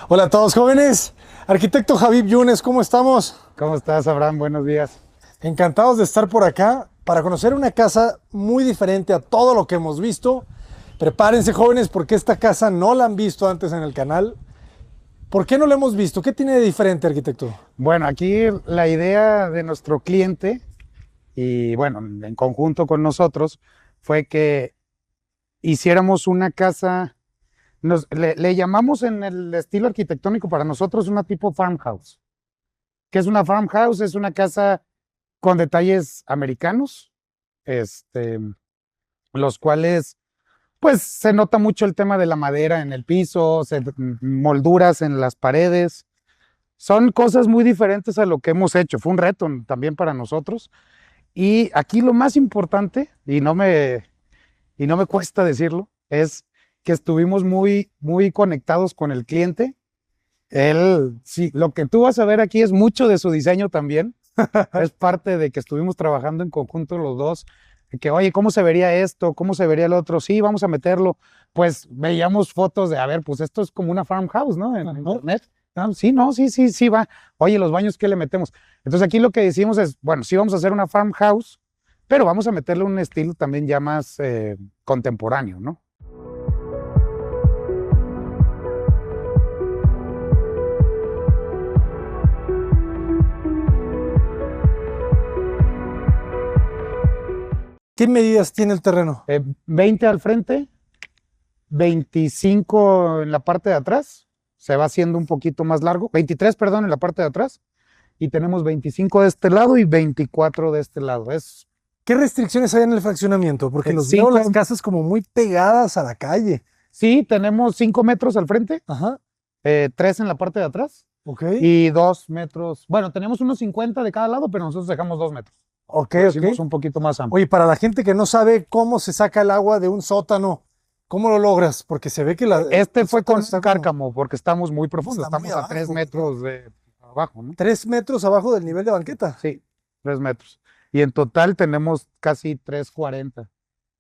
Hola a todos jóvenes, arquitecto Javib Yunes, ¿cómo estamos? ¿Cómo estás, Abraham? Buenos días. Encantados de estar por acá para conocer una casa muy diferente a todo lo que hemos visto. Prepárense jóvenes porque esta casa no la han visto antes en el canal. ¿Por qué no la hemos visto? ¿Qué tiene de diferente, arquitecto? Bueno, aquí la idea de nuestro cliente y bueno, en conjunto con nosotros, fue que hiciéramos una casa, le llamamos en el estilo arquitectónico para nosotros una tipo farmhouse. ¿Qué es una farmhouse? Es una casa con detalles americanos, los cuales pues se nota mucho el tema de la madera en el piso, molduras en las paredes. Son cosas muy diferentes a lo que hemos hecho. Fue un reto también para nosotros. Y aquí lo más importante, y no me cuesta decirlo, es que estuvimos muy conectados con el cliente. Él, sí, lo que tú vas a ver aquí es mucho de su diseño también. Es parte de que estuvimos trabajando en conjunto los dos. Que, oye, ¿cómo se vería esto? ¿Cómo se vería el otro? Sí, vamos a meterlo. Pues veíamos fotos de, a ver, pues esto es como una farmhouse, ¿no? En internet. Ah, sí, no, sí, va. Oye, los baños, ¿qué le metemos? Entonces aquí lo que decimos es, bueno, sí vamos a hacer una farmhouse, pero vamos a meterle un estilo también ya más contemporáneo, ¿no? ¿Qué medidas tiene el terreno? 20 al frente, 25 en la parte de atrás, se va haciendo un poquito más largo, 23, perdón, en la parte de atrás, y tenemos 25 de este lado y 24 de este lado. ¿Qué restricciones hay en el fraccionamiento? Porque los veo las casas como muy pegadas a la calle. Sí, tenemos 5 metros al frente, Ajá. 3 en la parte de atrás, Ok. y 2 metros, bueno, tenemos unos 50 de cada lado, pero nosotros dejamos 2 metros. Ok. Hicimos un poquito más amplio. Oye, para la gente que no sabe cómo se saca el agua de un sótano, ¿cómo lo logras? Porque se ve que Fue con cárcamo, porque estamos muy profundos, Está muy estamos a 3 metros de abajo, ¿no? 3 metros abajo del nivel de banqueta. Sí, 3 metros. Y en total tenemos casi 340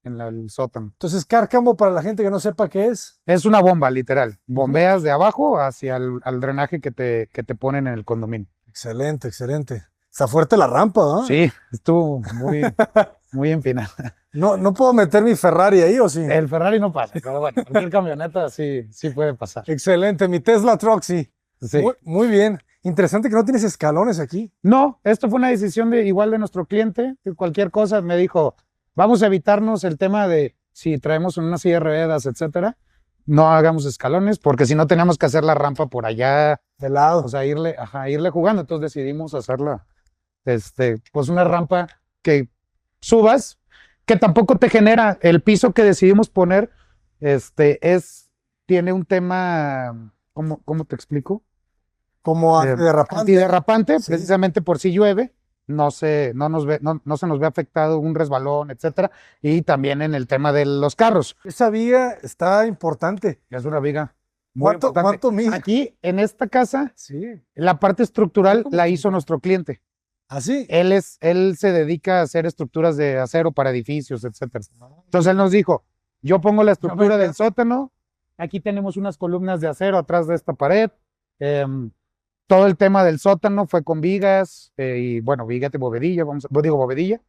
en el sótano. Entonces, cárcamo, para la gente que no sepa qué es. Es una bomba, literal. Bombeas de abajo hacia el drenaje que te ponen en el condominio. Excelente, excelente. Está fuerte la rampa, ¿no? Sí, estuvo muy empinada. No puedo meter mi Ferrari ahí, ¿o sí? El Ferrari no pasa, pero bueno, cualquier camioneta sí puede pasar. Excelente, mi Tesla Truck sí. Sí. Muy bien. Interesante que no tienes escalones aquí. No, esto fue una decisión igual de nuestro cliente. Que cualquier cosa me dijo, vamos a evitarnos el tema de si traemos una silla de ruedas, etcétera, no hagamos escalones, porque si no tenemos que hacer la rampa por allá de lado. O sea, irle jugando. Entonces decidimos hacerla, pues una rampa que subas, que tampoco te genera el piso que decidimos poner, tiene un tema, ¿cómo te explico? Como antiderrapante. Antiderrapante, sí. Precisamente por si llueve, no se nos ve afectado un resbalón, etcétera. Y también en el tema de los carros. Esa viga está importante. Es una viga. ¿Cuánto mide? Aquí, en esta casa, sí, la parte estructural la hizo nuestro cliente. ¿Ah, sí? Él se dedica a hacer estructuras de acero para edificios, etcétera. Entonces él nos dijo, yo pongo la estructura del sótano, aquí tenemos unas columnas de acero atrás de esta pared, todo el tema del sótano fue con vigas, y bueno, viga de bovedilla, bovedilla,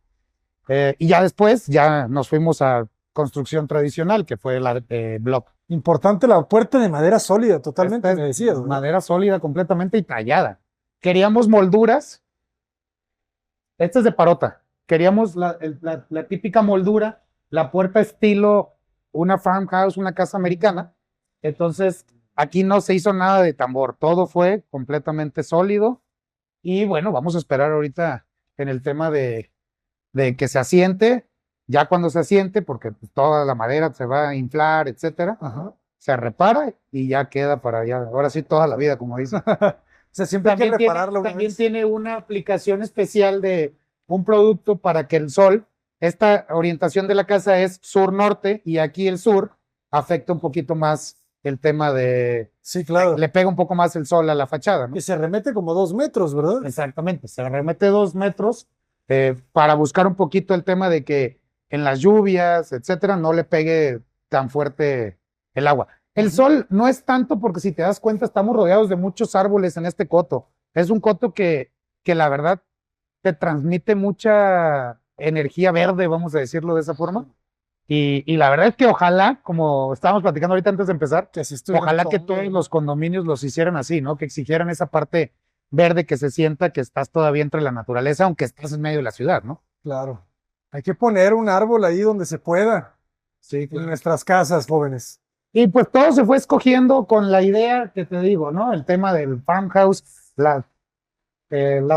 y ya después ya nos fuimos a construcción tradicional, que fue la block. Importante la puerta de madera sólida, totalmente, me decías, ¿no? Madera sólida completamente y tallada. Queríamos molduras. Esta es de parota. Queríamos la típica moldura, la puerta estilo una farmhouse, una casa americana. Entonces, aquí no se hizo nada de tambor. Todo fue completamente sólido. Y bueno, vamos a esperar ahorita en el tema de que se asiente. Ya cuando se asiente, porque toda la madera se va a inflar, etcétera, se repara y ya queda para allá. Ahora sí, toda la vida, como dicen. O sea, siempre hay que repararlo. También tiene una aplicación especial de un producto para que el sol, esta orientación de la casa es sur-norte y aquí el sur afecta un poquito más el tema de... Sí, claro. Le pega un poco más el sol a la fachada, ¿no? Que se remete como 2 metros, ¿verdad? Exactamente, se remete 2 metros para buscar un poquito el tema de que en las lluvias, etcétera, no le pegue tan fuerte el agua. El sol no es tanto porque si te das cuenta estamos rodeados de muchos árboles en este coto. Es un coto que la verdad te transmite mucha energía verde, vamos a decirlo de esa forma. Y la verdad es que ojalá, como estábamos platicando ahorita antes de empezar, Que así estuviera ojalá que todo, todos los condominios los hicieran así, ¿no? Que exigieran esa parte verde que se sienta que estás todavía entre la naturaleza, aunque estás en medio de la ciudad, ¿no? Claro. Hay que poner un árbol ahí donde se pueda, Sí, en nuestras casas, jóvenes. Y pues todo se fue escogiendo con la idea que te digo, ¿no? El tema del farmhouse, las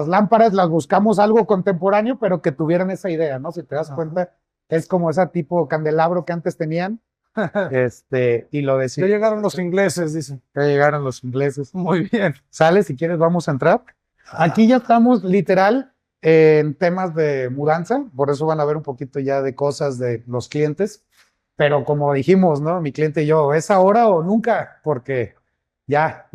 lámparas las buscamos algo contemporáneo, pero que tuvieran esa idea, ¿no? Si te das Ajá. cuenta, es como ese tipo candelabro que antes tenían, y lo Ya decía. llegaron los ingleses, dicen. Ya llegaron los ingleses. Muy bien. Sale, si quieres, vamos a entrar. Aquí ya estamos literal en temas de mudanza, por eso van a ver un poquito ya de cosas de los clientes. Pero como dijimos, ¿no? Mi cliente y yo, ¿es ahora o nunca? Porque ya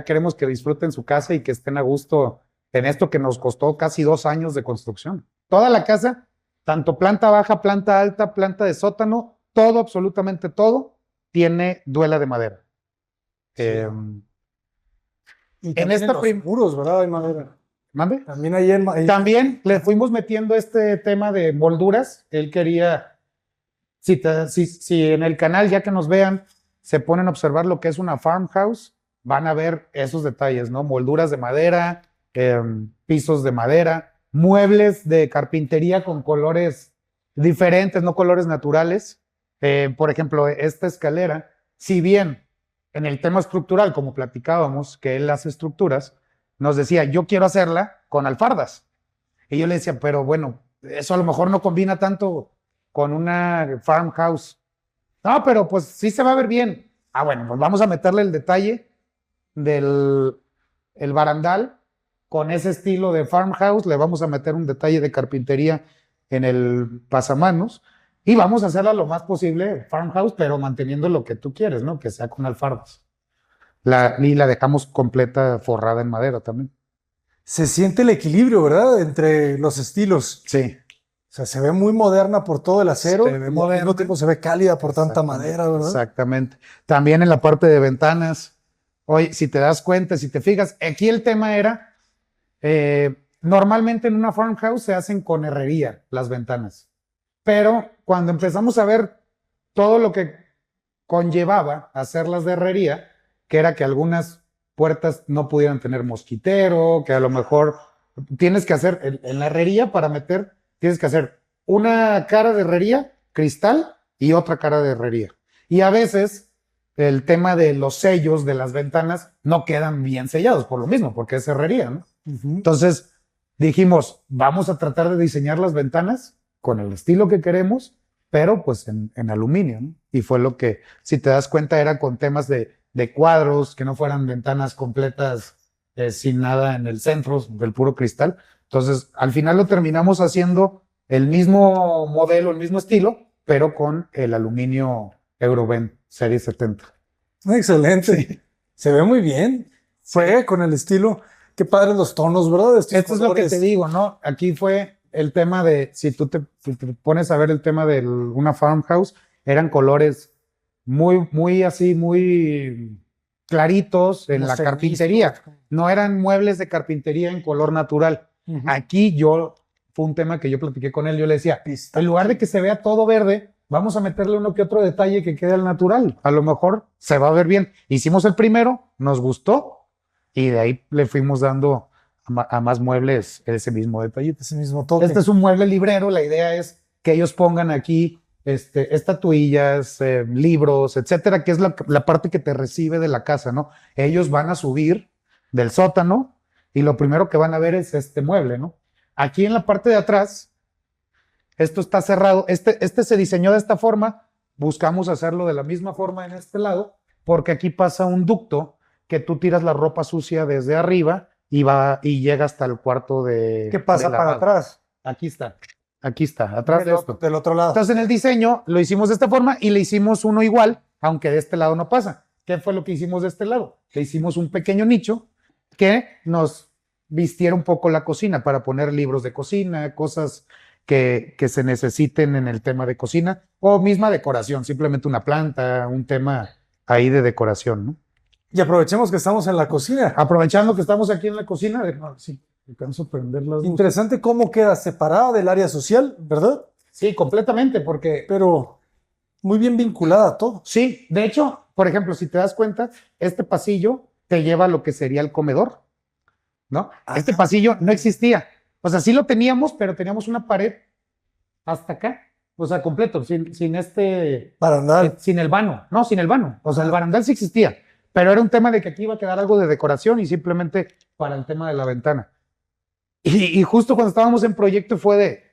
queremos que disfruten su casa y que estén a gusto en esto que nos costó casi 2 años de construcción. Toda la casa, tanto planta baja, planta alta, planta de sótano, todo, absolutamente todo, tiene duela de madera. Sí. Y en también esta los muros, ¿verdad? Hay madera. ¿Mande? También ahí También le fuimos metiendo este tema de molduras. Él quería, si en el canal, ya que nos vean, se ponen a observar lo que es una farmhouse, van a ver esos detalles, ¿no? Molduras de madera, pisos de madera, muebles de carpintería con colores diferentes, no colores naturales. Por ejemplo, esta escalera, si bien en el tema estructural, como platicábamos, que él hace estructuras, nos decía, yo quiero hacerla con alfardas. Y yo le decía, pero bueno, eso a lo mejor no combina tanto con una farmhouse. No, pero pues sí se va a ver bien. Ah, bueno, pues vamos a meterle el detalle del el barandal con ese estilo de farmhouse, le vamos a meter un detalle de carpintería en el pasamanos y vamos a hacerla lo más posible farmhouse, pero manteniendo lo que tú quieres, ¿no? Que sea con alfardas. Y la dejamos completa forrada en madera también. se siente el equilibrio, ¿verdad? Entre los estilos. Sí. O sea, se ve muy moderna por todo el acero Se y ve al mismo moderna. tiempo se ve cálida por tanta Exactamente, madera, ¿verdad? Exactamente. También en la parte de ventanas. Oye, si te das cuenta, si te fijas, aquí el tema era, normalmente en una farmhouse se hacen con herrería las ventanas. Pero cuando empezamos a ver todo lo que conllevaba hacerlas de herrería, que era que algunas puertas no pudieran tener mosquitero, que a lo mejor tienes que hacer, en la herrería para meter, tienes que hacer una cara de herrería, cristal, y otra cara de herrería. Y a veces el tema de los sellos de las ventanas no quedan bien sellados por lo mismo, porque es herrería, ¿no? Ujú. Entonces dijimos, vamos a tratar de diseñar las ventanas con el estilo que queremos, pero pues en aluminio, ¿no? Y fue lo que, si te das cuenta, era con temas de cuadros, que no fueran ventanas completas sin nada en el centro, del puro cristal. Entonces, al final lo terminamos haciendo el mismo modelo, el mismo estilo, pero con el aluminio Euroben Serie 70. Excelente. Sí. Se ve muy bien. Fue con el estilo. Qué padres los tonos, ¿verdad? Estos Esto es lo que colores. te digo, ¿no? Aquí fue el tema de, si te pones a ver el tema de una farmhouse, eran colores muy así, muy claritos en Como la cenizo. carpintería. No eran muebles de carpintería en color natural. Ujú. Aquí fue un tema que yo platiqué con él, yo le decía, Pistacho. en lugar de que se vea todo verde, vamos a meterle uno que otro detalle que quede al natural. A lo mejor se va a ver bien. Hicimos el primero, nos gustó, y de ahí le fuimos dando a más muebles ese mismo detallito. Ese mismo toque. Este es un mueble librero, la idea es que ellos pongan aquí estatuillas, libros, etcétera, que es la parte que te recibe de la casa, ¿no? Ellos van a subir del sótano y lo primero que van a ver es este mueble, ¿no? Aquí en la parte de atrás, esto está cerrado, este se diseñó de esta forma, buscamos hacerlo de la misma forma en este lado, porque aquí pasa un ducto que tú tiras la ropa sucia desde arriba y llega hasta el cuarto de ¿Qué pasa de para lavado. atrás? Aquí está, atrás de esto. Del otro lado. Entonces en el diseño lo hicimos de esta forma y le hicimos uno igual, aunque de este lado no pasa. ¿Qué fue lo que hicimos de este lado? Le hicimos un pequeño nicho que nos vistiera un poco la cocina para poner libros de cocina, cosas que se necesiten en el tema de cocina o misma decoración, simplemente una planta, un tema ahí de decoración, ¿no? Y aprovechemos que estamos en la cocina. Aprovechando que estamos aquí en la cocina, sí, alcanzo a prender las luces. Interesante cómo queda separada del área social, ¿verdad? Sí, completamente, porque Pero muy bien vinculada a todo. sí, de hecho, por ejemplo, si te das cuenta, este pasillo te lleva a lo que sería el comedor, ¿no? Este pasillo no existía. O sea, sí lo teníamos, pero teníamos una pared hasta acá, o sea, completo, sin Barandal. sin el vano, no, sin el vano. O sea, el barandal sí existía, pero era un tema de que aquí iba a quedar algo de decoración y simplemente para el tema de la ventana. Y justo cuando estábamos en proyecto fue de,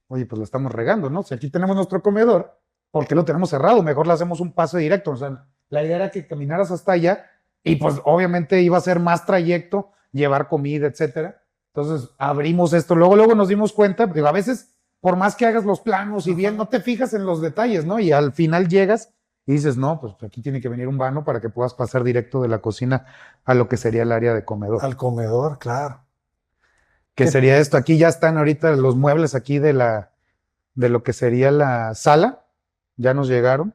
oye, pues lo estamos regando, ¿no? Si aquí tenemos nuestro comedor, ¿por qué lo tenemos cerrado? Mejor le hacemos un pase directo. O sea, la idea era que caminaras hasta allá y pues obviamente iba a ser más trayecto, llevar comida, etcétera. Entonces abrimos esto. Luego nos dimos cuenta, digo, a veces, por más que hagas los planos y bien, no te fijas en los detalles, ¿no? Y al final llegas y dices, no, pues aquí tiene que venir un vano para que puedas pasar directo de la cocina a lo que sería el área de comedor. Al comedor, claro. ¿Qué sería esto? Aquí ya están ahorita los muebles aquí de lo que sería la sala. Ya nos llegaron.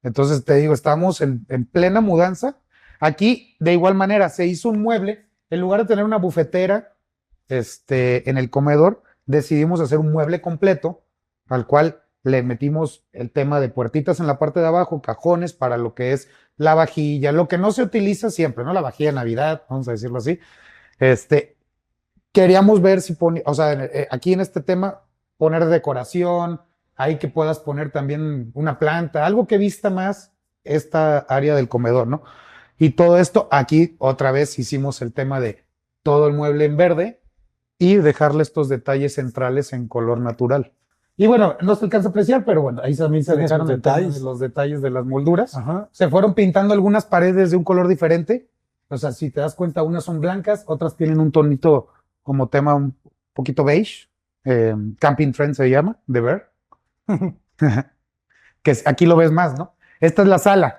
Entonces te digo, estamos en plena mudanza. Aquí, de igual manera, se hizo un mueble. En lugar de tener una bufetera en el comedor, decidimos hacer un mueble completo, al cual le metimos el tema de puertitas en la parte de abajo, cajones para lo que es la vajilla, lo que no se utiliza siempre, ¿no? La vajilla de Navidad, vamos a decirlo así. Queríamos ver si o sea, aquí en este tema, poner decoración, ahí que puedas poner también una planta, algo que vista más esta área del comedor, ¿no? Y todo esto, aquí otra vez hicimos el tema de todo el mueble en verde y dejarle estos detalles centrales en color natural. Y bueno, no se alcanza a apreciar, pero bueno, ahí también se dejaron los detalles de las molduras. Ajá. Se fueron pintando algunas paredes de un color diferente. O sea, si te das cuenta, unas son blancas, otras tienen un tonito como tema un poquito beige. Camping Trend se llama, de ver. Que aquí lo ves más, ¿no? Esta es la sala.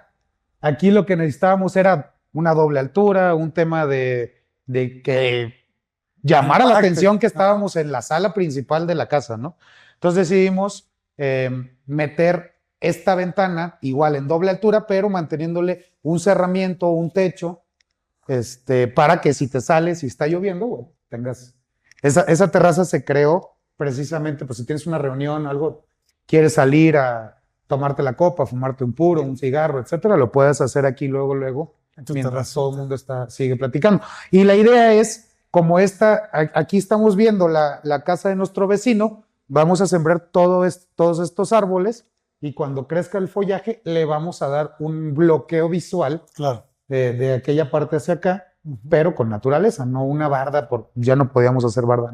Aquí lo que necesitábamos era una doble altura, un tema de que llamara la atención que estábamos en la sala principal de la casa, ¿no? Entonces decidimos meter esta ventana igual en doble altura, pero manteniéndole un cerramiento, un techo, para que si te sales, si está lloviendo, bueno, tengas... Esa terraza se creó precisamente, pues si tienes una reunión, algo, quieres salir a tomarte la copa, fumarte un puro, un cigarro, etcétera, lo puedes hacer aquí luego, mientras todo el mundo sigue platicando. Y la idea es, como aquí estamos viendo la casa de nuestro vecino, vamos a sembrar todos estos árboles y cuando crezca el follaje le vamos a dar un bloqueo visual, claro, de aquella parte hacia acá, pero con naturaleza, no una barda, ya no podíamos hacer barda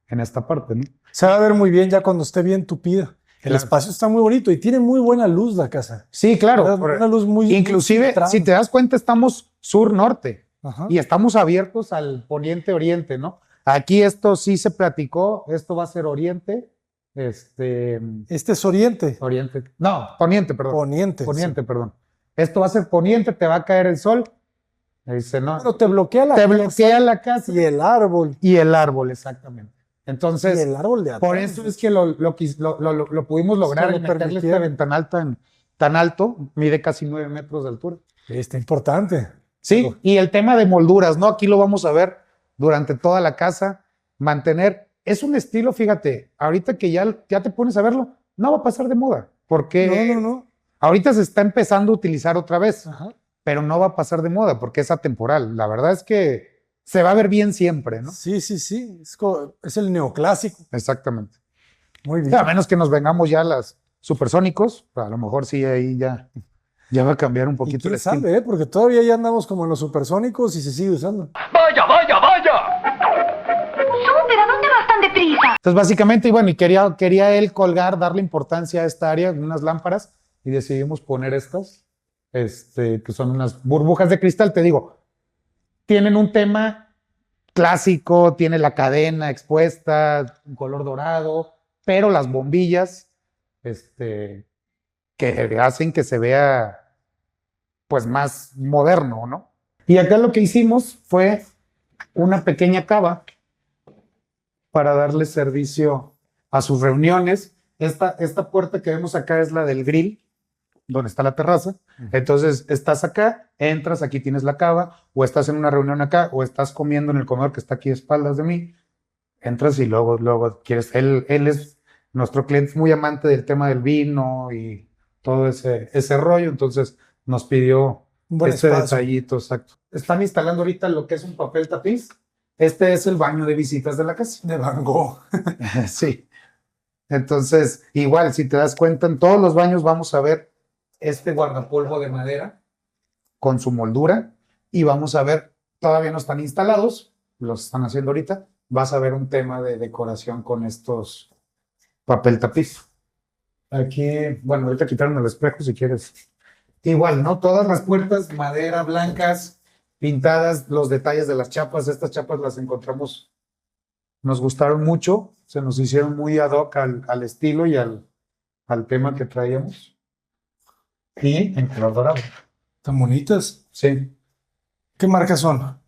en esta parte, ¿no? Se va a ver muy bien ya cuando esté bien tupida. El espacio está muy bonito y tiene muy buena luz la casa. Sí, claro. Una luz muy... Inclusive, si te das cuenta, estamos sur-norte y estamos abiertos al poniente-oriente, ¿no? Aquí esto sí se platicó, esto va a ser oriente. Este es oriente. Oriente. No, poniente, perdón. Poniente. Poniente, sí. Perdón. Esto va a ser poniente, te va a caer el sol. Dice, no. Pero te bloquea la casa. Te bloquea la casa. Y el árbol. Y el árbol, exactamente. Entonces, y el árbol de atrás, por eso es que lo pudimos lograr, meterle este ventanal tan alto, mide casi 9 metros de altura. Está importante. Sí, pero... y el tema de molduras, ¿no? Aquí lo vamos a ver durante toda la casa, mantener, es un estilo, fíjate, ahorita que ya te pones a verlo, no va a pasar de moda, porque no. Ahorita se está empezando a utilizar otra vez, pero no va a pasar de moda porque es atemporal. La verdad es que se va a ver bien siempre, ¿no? Sí. Es el neoclásico. Exactamente. Muy bien. A menos que nos vengamos ya las supersónicos, a lo mejor sí ahí ya va a cambiar un poquito. ¿Y quién sabe, porque todavía ya andamos como en los supersónicos y se sigue usando. ¡Vaya! ¡Súper! ¿A dónde vas tan deprisa? Entonces, básicamente, y bueno, y quería él darle importancia a esta área, unas lámparas, y decidimos poner estas, que son unas burbujas de cristal, te digo, tienen un tema clásico, tiene la cadena expuesta, un color dorado, pero las bombillas, que hacen que se vea, pues, más moderno, ¿no? Y acá lo que hicimos fue una pequeña cava para darle servicio a sus reuniones. Esta puerta que vemos acá es la del grill. donde está la terraza. Entonces, estás acá, entras, aquí tienes la cava, o estás en una reunión acá, o estás comiendo en el comedor que está aquí a espaldas de mí. Entras y luego quieres. Él es nuestro cliente muy amante del tema del vino y todo ese rollo. Entonces, nos pidió Un buen este espacio. detallito, exacto. Están instalando ahorita lo que es un papel tapiz. Este es el baño de visitas de la casa. De Van Gogh. Sí. Entonces, igual, si te das cuenta, en todos los baños vamos a ver este guardapolvo de madera con su moldura y vamos a ver, todavía no están instalados, los están haciendo ahorita, vas a ver un tema de decoración con estos papel tapiz. Aquí, bueno, ahorita quitaron el espejo si quieres. Igual, ¿no? Todas las puertas, madera, blancas, pintadas, los detalles de las chapas, estas chapas las encontramos, nos gustaron mucho, se nos hicieron muy ad hoc al estilo y al tema que traíamos. Y en color dorado. Tan bonitas. Sí. ¿Qué marcas son?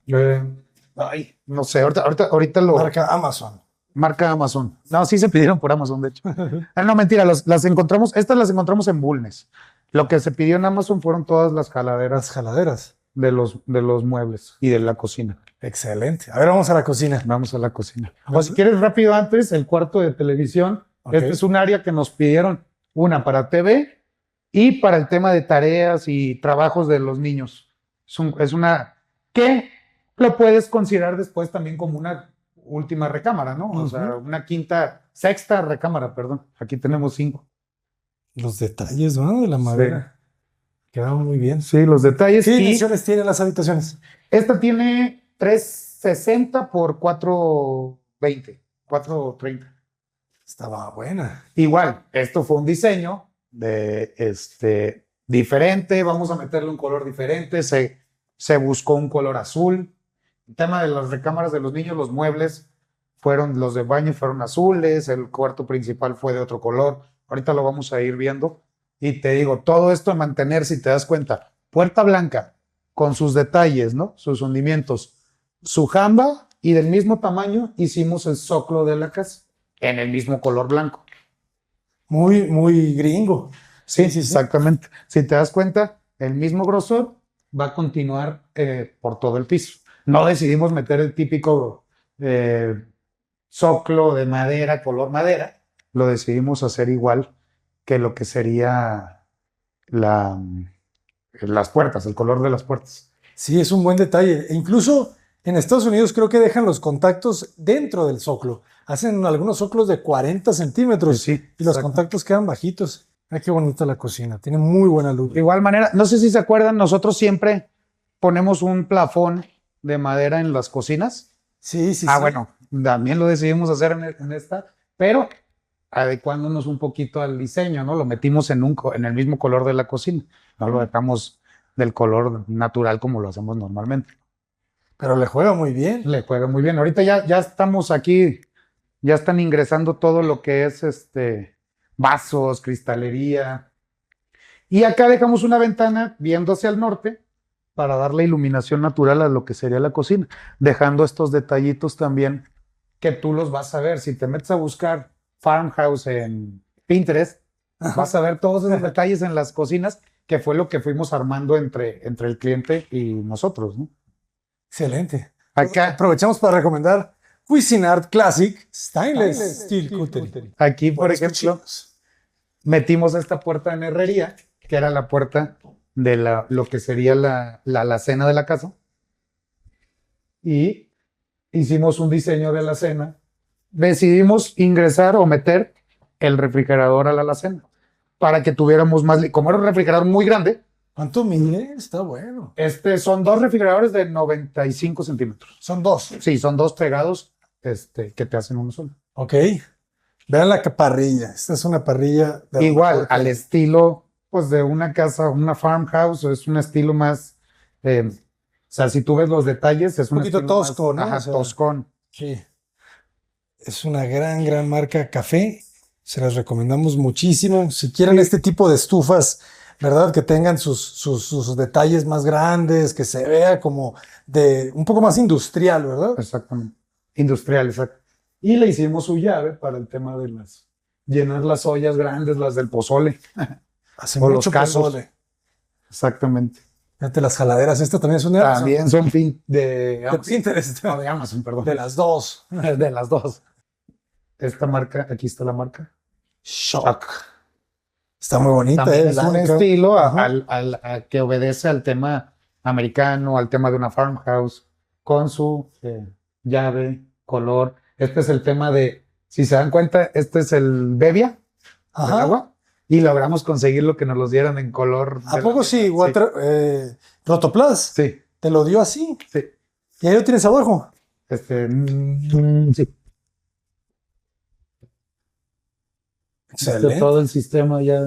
Ay, no sé, ahorita lo... Marca Amazon. Marca Amazon. No, sí se pidieron por Amazon, de hecho. No, mentira, las encontramos, estas las encontramos en Bulnes. Lo que se pidió en Amazon fueron todas las Las jaladeras jaladeras. de los muebles y de la cocina. Excelente. A ver, vamos a la cocina. Vamos a la cocina. O si quieres rápido antes, el cuarto de televisión. Ok. Este es un área que nos pidieron, una para TV y para el tema de tareas y trabajos de los niños. Es una que lo puedes considerar después también como una última recámara, ¿no? O sea, una sexta recámara, perdón. Aquí tenemos 5. Los detalles, ¿no? De la madera. Quedaron muy bien. Sí, los detalles. ¿Qué Y dimensiones tienen las habitaciones? esta tiene 360 por 420, 430. Estaba buena. Igual, esto fue un diseño de diferente, vamos a meterle un color diferente, se buscó un color azul. El tema de las recámaras de los niños, los muebles los de baño fueron azules, el cuarto principal fue de otro color. Ahorita lo vamos a ir viendo. Y te digo, todo esto de mantener, si te das cuenta, puerta blanca con sus detalles, ¿no? Sus hundimientos, su jamba y del mismo tamaño hicimos el zócalo de la casa en el mismo color blanco. Muy, muy gringo. Sí, Sí, sí, sí. exactamente. Si te das cuenta, el mismo grosor va a continuar por todo el piso. No decidimos meter el típico zócalo de madera, color madera. Lo decidimos hacer igual que lo que sería las puertas, el color de las puertas. Sí, es un buen detalle. E incluso en Estados Unidos creo que dejan los contactos dentro del zócalo. Hacen algunos zócalos de 40 centímetros Sí, y los exacto. contactos quedan bajitos. Ay, qué bonita la cocina. Tiene muy buena luz. De igual manera, no sé si se acuerdan, nosotros siempre ponemos un plafón de madera en las cocinas. Sí, sí, sí. Bueno, también lo decidimos hacer en esta, pero adecuándonos un poquito al diseño, ¿no? Lo metimos en el mismo color de la cocina, no lo dejamos del color natural como lo hacemos normalmente. Pero le juega muy bien. Le juega muy bien. Ahorita ya estamos aquí, ya están ingresando todo lo que es vasos, cristalería. Y acá dejamos una ventana viendo hacia el norte para darle iluminación natural a lo que sería la cocina, dejando estos detallitos también que tú los vas a ver. Si te metes a buscar farmhouse en Pinterest, vas a ver todos esos detalles en las cocinas, que fue lo que fuimos armando entre el cliente y nosotros, ¿no? Excelente. Acá, Aprovechamos para recomendar Cuisinart Classic Stainless Steel Cutlery. aquí, por Buenos ejemplo, cuchillos. metimos esta puerta en herrería, que era la puerta de lo que sería la alacena de la casa. Y hicimos un diseño de alacena. Decidimos ingresar o meter el refrigerador a la alacena para que tuviéramos más. Como era un refrigerador muy grande, ¿Cuánto mide? Está bueno. son 2 refrigeradores de 95 centímetros. Son 2. Sí, son 2 pegados que te hacen uno solo. Ok. Vean la parrilla. Esta es una parrilla de Igual, al estilo pues de una casa, una farmhouse, es un estilo más, o sea, si tú ves los detalles, es un poquito estilo más, tosco, ¿no? ajá, O sea, toscón. Sí. Es una gran marca café. Se las recomendamos muchísimo. Si quieren este tipo de estufas, ¿verdad? Que tengan sus detalles más grandes, que se vea como de un poco más industrial, ¿verdad? Exactamente. Industrial, exacto. Y le hicimos su llave para el tema de llenar las ollas grandes, las del pozole. Hace O los mucho caldos. pozole. Exactamente. Fíjate, las jaladeras, esta también es una de También son de Pinterest. no, de Amazon, perdón. De las dos. De las dos. Esta marca, aquí está la marca. Shock. Está muy bonita, También es un blanca. estilo Ajá. que obedece al tema americano, al tema de una farmhouse, con su llave, color. Este es el tema de, si se dan cuenta, este es el Bevia del Ajá. agua, y logramos conseguir lo que nos los dieran en color. ¿A poco sí? Rotoplas. Sí, ¿Te lo dio así? sí. ¿Y ahí lo tienes abajo? Sí. Excelente. Todo el sistema ya.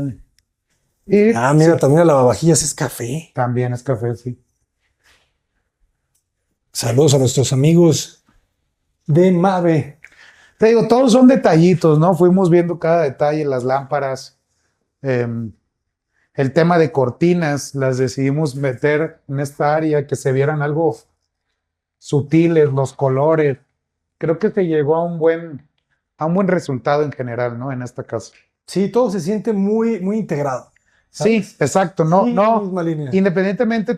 Y Mira, sí, también la lavavajillas es café. también es café, sí. Saludos a nuestros amigos de Mave. Te digo, todos son detallitos, ¿no? Fuimos viendo cada detalle, las lámparas, el tema de cortinas, las decidimos meter en esta área que se vieran algo sutiles, los colores. Creo que se llegó a un buen resultado en general, ¿no? En esta casa. Sí, todo se siente muy, muy integrado. Sí, exacto, no, Sí, no. misma línea. Independientemente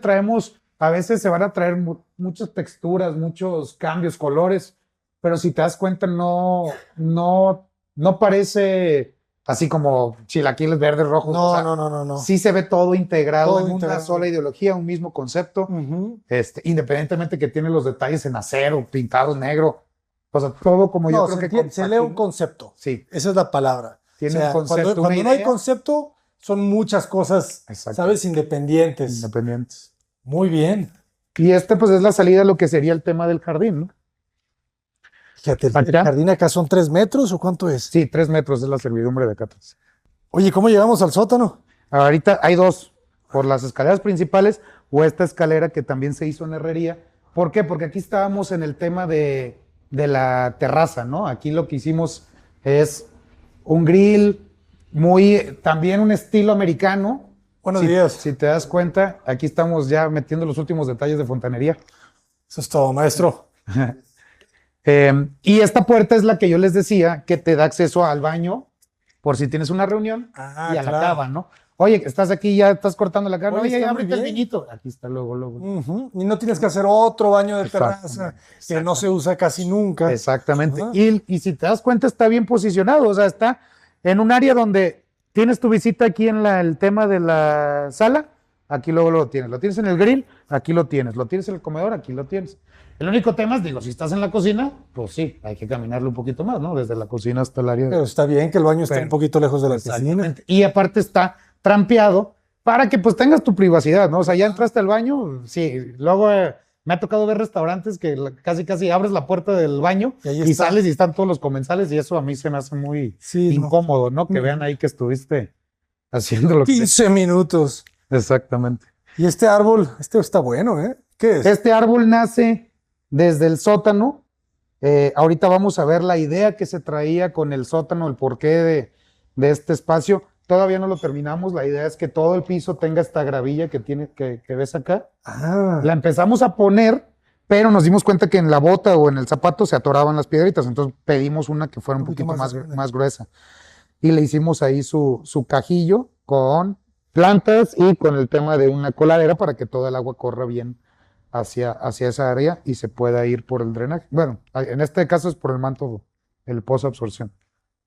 a veces se van a traer muchas texturas, muchos cambios, colores, pero si te das cuenta no parece así como chilaquiles verdes, rojos. No, o sea, no. sí se ve todo integrado Todo en integrado. una sola ideología, un mismo concepto, Ujú. independientemente que tiene los detalles en acero, pintados negro, o sea, todo como yo No, creo que se lee un compagina. concepto. Sí, Esa es la palabra. tiene O sea, un concepto, cuando una no hay idea. concepto, son muchas cosas, Exacto. ¿sabes? Independientes. Independientes. Muy bien. Y pues es la salida a lo que sería el tema del jardín, ¿no? Fíjate, el Acá. jardín acá son 3 metros, ¿o cuánto es? Sí, 3 metros es la servidumbre de acá atrás. Oye, ¿cómo llegamos al sótano? Ahorita hay dos, por las escaleras principales o esta escalera que también se hizo en herrería. ¿Por qué? Porque aquí estábamos en el tema de la terraza, ¿no? Aquí lo que hicimos es un grill, también un estilo americano. Buenos Si- días. Si te das cuenta, aquí estamos ya metiendo los últimos detalles de fontanería. Eso es todo, maestro. Y esta puerta es la que yo les decía que te da acceso al baño por si tienes una reunión y a la claro. cava, ¿no? Oye, estás aquí, ya estás cortando la carne. Oye, Oye, está muy ábrete el bien. vinito. Aquí está luego. Ujú. Y no tienes que hacer otro baño de terraza Exactamente, que no se usa casi nunca. Exactamente. Ajá. Y si te das cuenta, está bien posicionado. O sea, está en un área donde tienes tu visita aquí en el tema de la sala. Aquí luego lo tienes. Lo tienes en el grill, aquí lo tienes. Lo tienes en el comedor, aquí lo tienes. El único tema es, digo, si estás en la cocina, pues sí, hay que caminarle un poquito más, ¿no? Desde la cocina hasta el área. Pero está bien que el baño esté Pero- un poquito lejos de la cocina. Exactamente. Y aparte está trampeado para que pues tengas tu privacidad, ¿no? O sea, ya entraste al baño, sí. Luego me ha tocado ver restaurantes que casi abres la puerta del baño Y ahí y está. sales y están todos los comensales y eso a mí se me hace muy Sí, no. incómodo, ¿no? Que vean ahí que estuviste haciendo lo que... 15 minutos. Exactamente. Y este árbol, este está bueno, ¿eh? ¿Qué es? Este árbol nace desde el sótano. Ahorita vamos a ver la idea que se traía con el sótano, el porqué de este espacio. Todavía no lo terminamos. La idea es que todo el piso tenga esta gravilla que ves acá. Ah, La empezamos a poner, pero nos dimos cuenta que en la bota o en el zapato se atoraban las piedritas. Entonces pedimos una que fuera un poquito poquito más más, grande. más gruesa. Y le hicimos ahí su cajillo con plantas y con el tema de una coladera para que toda el agua corra bien hacia esa área y se pueda ir por el drenaje. Bueno, en este caso es por el manto, el pozo de absorción,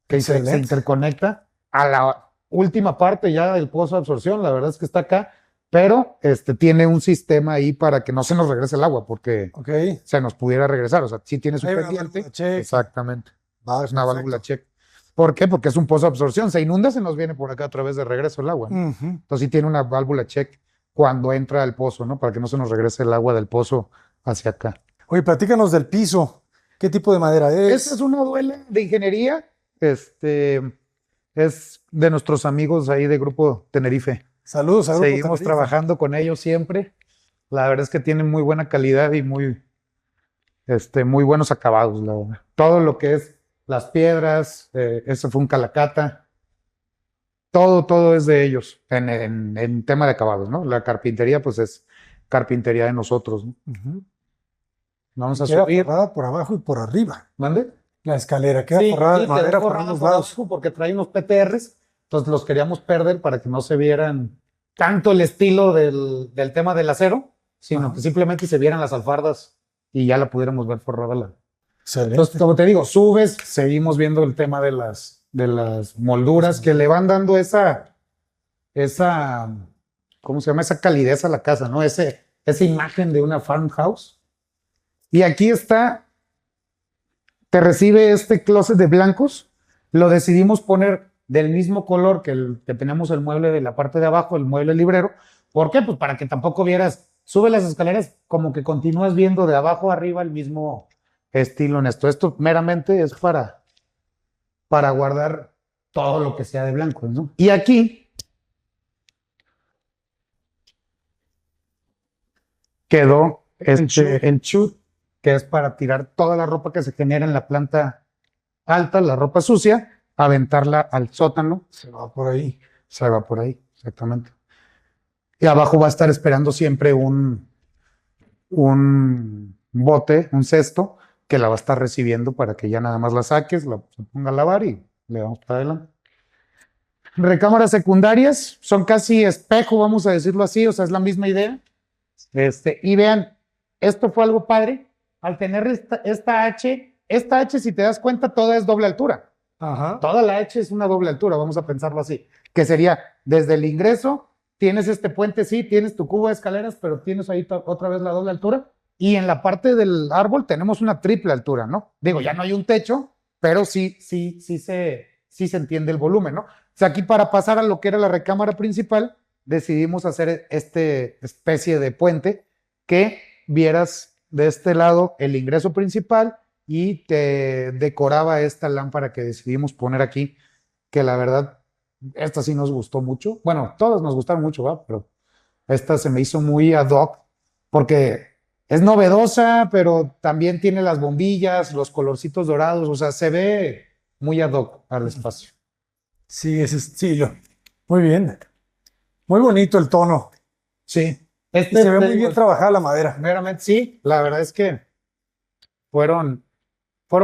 que se Excelente. interconecta a la última parte ya del pozo de absorción. La verdad es que está acá, pero tiene un sistema ahí para que no se nos regrese el agua, porque ok. se nos pudiera regresar. O sea, sí tiene su Hay una pendiente. válvula check. Exactamente. Va, Es una perfecto. válvula check. ¿Por qué? Porque es un pozo de absorción. Se inunda, se nos viene por acá a través de regreso el agua, ¿no? Ujú. Entonces sí tiene una válvula check cuando entra al pozo, ¿no? Para que no se nos regrese el agua del pozo hacia acá. Oye, platícanos del piso. ¿Qué tipo de madera es? Esta es una duela de ingeniería. Es de nuestros amigos ahí de Grupo Tenerife. Saludos, a Grupo Seguimos Tenerife. trabajando con ellos siempre. La verdad es que tienen muy buena calidad y muy buenos acabados, la verdad. Todo lo que es las piedras, ese fue un calacata. Todo es de ellos en tema de acabados, ¿no? La carpintería, pues es carpintería de nosotros, ¿no? Ujú. Vamos a Queda subir. forrada por abajo y por arriba. ¿Mande? La escalera queda Sí, forrada de sí, madera quedó por forrada ambos por lados. abajo porque trae unos PTRs Entonces los queríamos perder para que no se vieran tanto el estilo del tema del acero, sino Ajá. que simplemente se vieran las alfardas y ya la pudiéramos ver forrada la. Excelente. Entonces, como te digo, subes, seguimos viendo el tema de las molduras que le van dando esa, ¿cómo se llama? Esa calidez a la casa, ¿no? Esa imagen de una farmhouse. Y aquí está, te recibe este closet de blancos. Lo decidimos poner del mismo color que tenemos el mueble de la parte de abajo, el mueble librero. ¿Por qué? Pues para que tampoco vieras, sube las escaleras, como que continúas viendo de abajo a arriba el mismo estilo en esto. Esto meramente es para guardar todo lo que sea de blanco, ¿no? Y aquí quedó el chute, que es para tirar toda la ropa que se genera en la planta alta, la ropa sucia, aventarla al sótano. Se va por ahí. Se va por ahí, exactamente. Y abajo va a estar esperando siempre un bote, un cesto, que la va a estar recibiendo para que ya nada más la saques, la se ponga a lavar y le vamos para adelante. Recámaras secundarias son casi espejo, vamos a decirlo así, o sea, es la misma idea. Y vean, esto fue algo padre. Al tener esta H, si te das cuenta, toda es doble altura. Ajá. Toda la H es una doble altura, vamos a pensarlo así. Que sería desde el ingreso, tienes este puente, sí, tienes tu cubo de escaleras, pero tienes ahí otra vez la doble altura. Y en la parte del árbol tenemos una triple altura, ¿no? Digo, ya no hay un techo, pero sí se entiende el volumen, ¿no? O sea, aquí para pasar a lo que era la recámara principal, decidimos hacer especie de puente que vieras de este lado el ingreso principal y te decoraba esta lámpara que decidimos poner aquí, que la verdad, esta sí nos gustó mucho. Bueno, todas nos gustaron mucho, ¿va? Pero esta se me hizo muy ad hoc porque es novedosa, pero también tiene las bombillas, los colorcitos dorados, o sea, se ve muy ad hoc al espacio. Sí, ese estilo. Muy bien. Muy bonito el tono. Sí. Y se ve muy bien trabajada la madera. Meramente, sí, la verdad es que fueron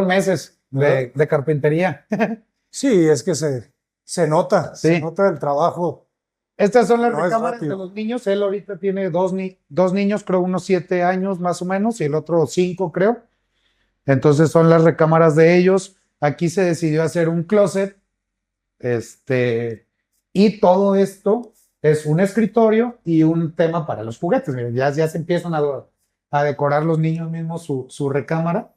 meses de carpintería. Sí, es que se nota, Sí. se nota el trabajo. Estas son las No es recámaras de rápido. los niños. Él ahorita tiene dos niños, creo unos 7 años más o menos, y el otro 5, creo. Entonces son las recámaras de ellos. Aquí se decidió hacer un closet. Y todo esto es un escritorio y un tema para los juguetes. Miren, ya se empiezan a decorar los niños mismos su recámara.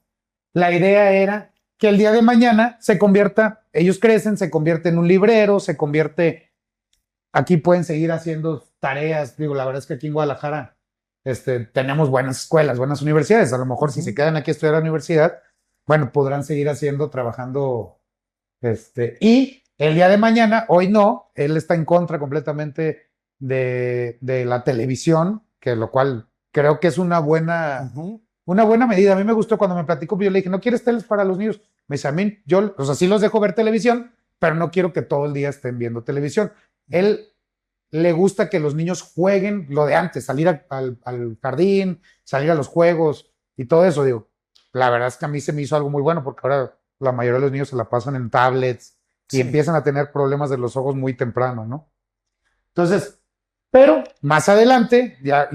La idea era que el día de mañana se convierta, ellos crecen, se convierte en un librero, aquí pueden seguir haciendo tareas. Digo, la verdad es que aquí en Guadalajara tenemos buenas escuelas, buenas universidades. A lo mejor si se quedan aquí a estudiar a la universidad, bueno, podrán seguir trabajando. Y el día de mañana, hoy no, él está en contra completamente de la televisión, que lo cual creo que es una buena medida. A mí me gustó cuando me platicó, yo le dije, ¿no quieres teles para los niños? Me dice, a mí, o sea, sí los dejo ver televisión, pero no quiero que todo el día estén viendo televisión. Él le gusta que los niños jueguen lo de antes, salir al jardín, salir a los juegos y todo eso. Digo, la verdad es que a mí se me hizo algo muy bueno porque ahora la mayoría de los niños se la pasan en tablets y empiezan a tener problemas de los ojos muy temprano, ¿no? Entonces, pero más adelante, ya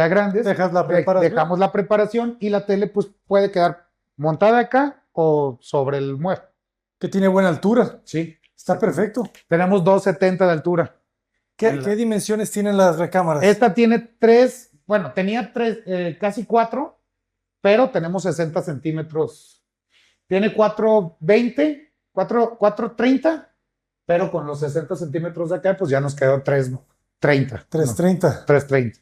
grandes, dejamos la preparación y la tele pues puede quedar montada acá o sobre el mueble. Que tiene buena altura. Sí. Está perfecto. Tenemos 2.70 de altura. ¿Qué dimensiones tienen las recámaras? Esta tiene 3, bueno, tenía 3, casi 4, pero tenemos 60 centímetros. Tiene 4.20, 4.30, pero con los 60 centímetros de acá, pues ya nos quedó 3.30. 3.30. 3.30.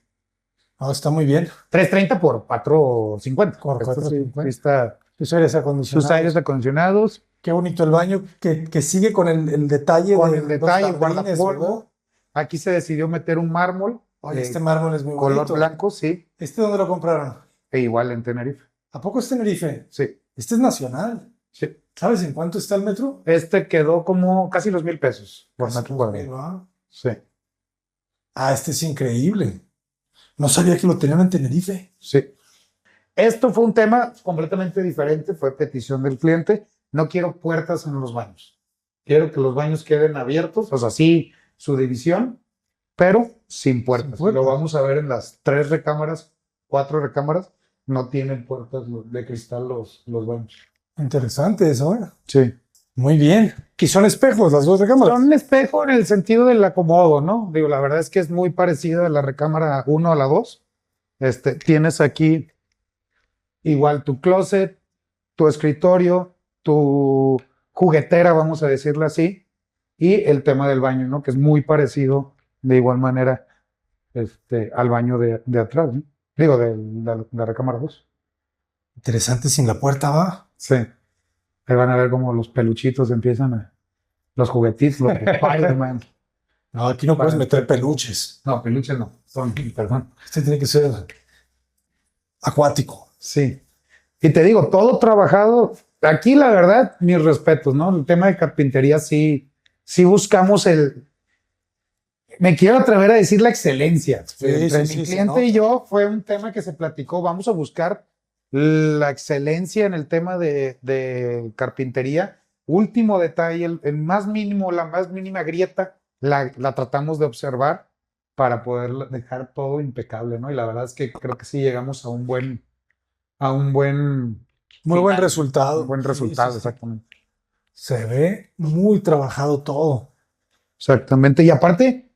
No, está muy bien. 3.30 por 4.50. Por 4.50. Está sus aires acondicionados. Sus aires acondicionados. Qué bonito el baño, que sigue con el detalle. Con el detalle, los jardines, guardapolvo. Aquí se decidió meter un mármol. Oye, este mármol es muy bonito. Color blanco, sí. ¿Este dónde lo compraron? E igual en Tenerife. ¿A poco es Tenerife? Sí. Este es nacional. Sí. ¿Sabes en cuánto está el metro? Quedó como casi los 1,000 pesos por metro cuadrado. Sí. Ah, este es increíble. No sabía que lo tenían en Tenerife. Sí. Esto fue un tema completamente diferente, fue petición del cliente. No quiero puertas en los baños. Quiero que los baños queden abiertos, o sea, sí, su división, pero sin puertas. Sin puertas. Lo vamos a ver en las 3 recámaras, 4 recámaras, no tienen puertas de cristal los baños. Interesante eso, ¿eh? Sí. Muy bien. Y son espejos las dos recámaras. Son un espejo en el sentido del acomodo, ¿no? Digo, la verdad es que es muy parecido a la recámara 1 a la 2. Tienes aquí igual tu closet, tu escritorio, tu juguetera, vamos a decirlo así, y el tema del baño, ¿no? Que es muy parecido de igual manera al baño de atrás, ¿no? Digo, de la recámara 2. Interesante, sin la puerta va. Sí. Ahí van a ver cómo los peluchitos empiezan los juguetitos, los de Spider-Man. No, aquí no puedes meter peluches. No, peluches no, perdón. Este tiene que ser acuático. Sí. Y te digo, todo trabajado. Aquí, la verdad, mis respetos, ¿no? El tema de carpintería sí buscamos me quiero atrever a decir la excelencia. Sí, Entre sí, mi sí, cliente y yo fue un tema que se platicó. Vamos a buscar la excelencia en el tema de carpintería. Último detalle, el más mínimo, la más mínima grieta, la tratamos de observar para poder dejar todo impecable, ¿no? Y la verdad es que creo que sí llegamos a un buen Muy buen final, resultado. un buen Sí, resultado, sí, sí. exactamente. Se ve muy trabajado todo. Exactamente. Y aparte,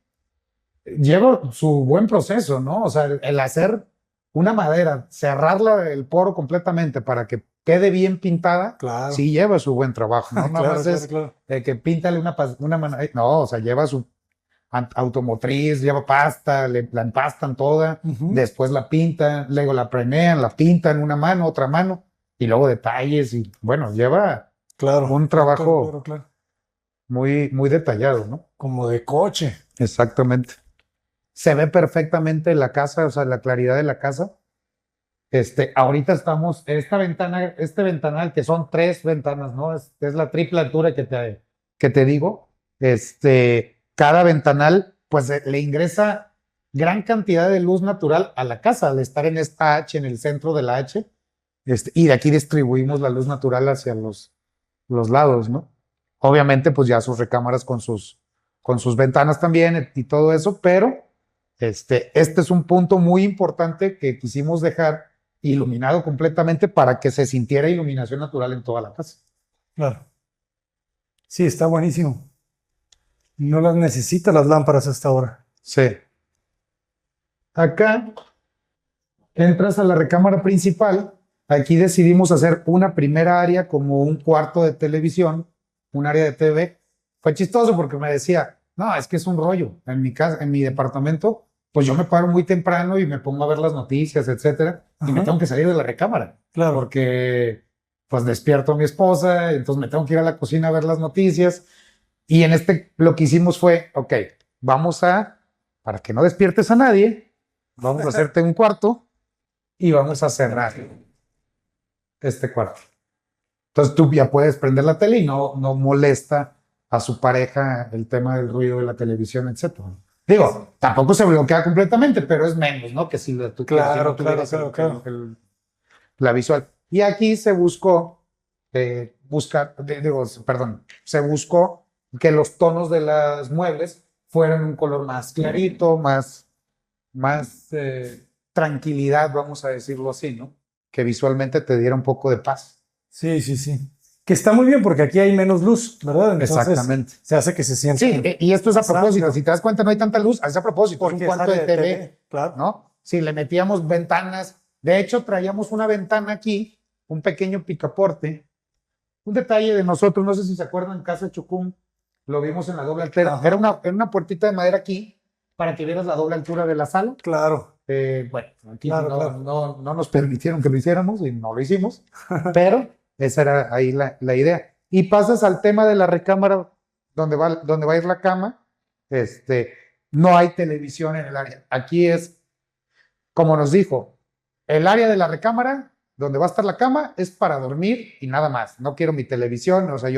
lleva su buen proceso, ¿no? O sea, el hacer una madera, cerrarla el poro completamente para que quede bien pintada, Claro. sí lleva su buen trabajo, ¿no? Nada Claro, más claro, es claro. que píntale una no, o sea, lleva su automotriz, lleva pasta, la empastan toda, Ujú. después la pintan, luego la premean, la pintan una mano, otra mano, y luego detalles, y bueno, lleva Claro. un trabajo Claro, claro. muy, muy detallado, ¿no? Como de coche. Exactamente. Se ve perfectamente la casa, o sea, la claridad de la casa. Ahorita estamos, este ventanal, que son 3 ventanas, ¿no? Es la triple altura que te digo. Cada ventanal, pues le ingresa gran cantidad de luz natural a la casa al estar en esta H, en el centro de la H. Y de aquí distribuimos la luz natural hacia los lados, ¿no? Obviamente, pues ya sus recámaras con sus ventanas también y todo eso, pero este es un punto muy importante que quisimos dejar iluminado completamente para que se sintiera iluminación natural en toda la casa. Claro. Sí, está buenísimo. No las necesita las lámparas hasta ahora. Sí. Acá entras a la recámara principal. Aquí decidimos hacer una primera área como un cuarto de televisión, un área de TV. Fue chistoso porque me decía, no, es que es un rollo. En mi casa, en mi departamento, pues yo me paro muy temprano y me pongo a ver las noticias, etcétera, y me Ajá. tengo que salir de la recámara. Claro. Porque pues despierto a mi esposa, entonces me tengo que ir a la cocina a ver las noticias. Y lo que hicimos fue, ok, para que no despiertes a nadie, vamos a hacerte un cuarto y vamos a cerrar este cuarto. Entonces tú ya puedes prender la tele y no molesta a su pareja el tema del ruido de la televisión, etcétera. Digo, tampoco se bloquea completamente, pero es menos, ¿no? Que si tú Claro, si no tuvieras claro. la visual. Y aquí se buscó se buscó que los tonos de los muebles fueran un color más clarito, más tranquilidad, vamos a decirlo así, ¿no? Que visualmente te diera un poco de paz. Sí, sí, sí. Que está muy bien porque aquí hay menos luz, ¿verdad? Entonces, Exactamente. se hace que se sienta. Sí, y esto es a propósito. Exacto. Si te das cuenta, no hay tanta luz, es a propósito. Porque es un cuarto de sale TV, claro. ¿no? Si le metíamos ventanas. De hecho, traíamos una ventana aquí, un pequeño picaporte. Un detalle de nosotros, no sé si se acuerdan, en Casa Chucum, lo vimos en la doble altura. Ajá. Era una puertita de madera aquí para que vieras la doble altura de la sala. Claro. Bueno, aquí Claro. no nos permitieron que lo hiciéramos y no lo hicimos, pero esa era ahí la idea. Y pasas al tema de la recámara donde va a ir la cama. No hay televisión en el área. Aquí es, como nos dijo, el área de la recámara donde va a estar la cama es para dormir y nada más. No quiero mi televisión, o sea,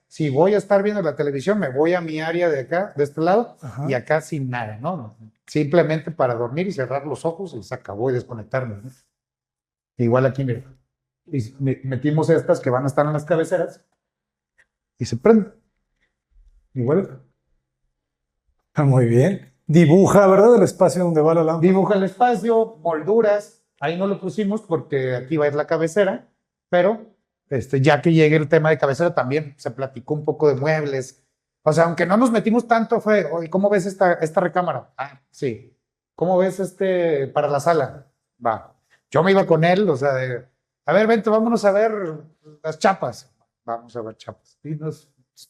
si voy a estar viendo la televisión, me voy a mi área de acá, de este lado, Ajá. y acá sin nada, ¿no? Simplemente para dormir y cerrar los ojos y se acabó y desconectarme, ¿no? Igual aquí, mira, y metimos estas que van a estar en las cabeceras y se prenden. Igual. Muy bien. Dibuja, ¿verdad? El espacio donde va la lámpara. Dibuja el espacio, molduras. Ahí no lo pusimos porque aquí va a ir la cabecera, pero ya que llegue el tema de cabecera también se platicó un poco de muebles. O sea, aunque no nos metimos tanto, fue, oye, ¿cómo ves esta recámara? Ah, sí. ¿Cómo ves para la sala? Va. Yo me iba con él, o sea, a ver, vente, vámonos a ver las chapas. Vamos a ver chapas.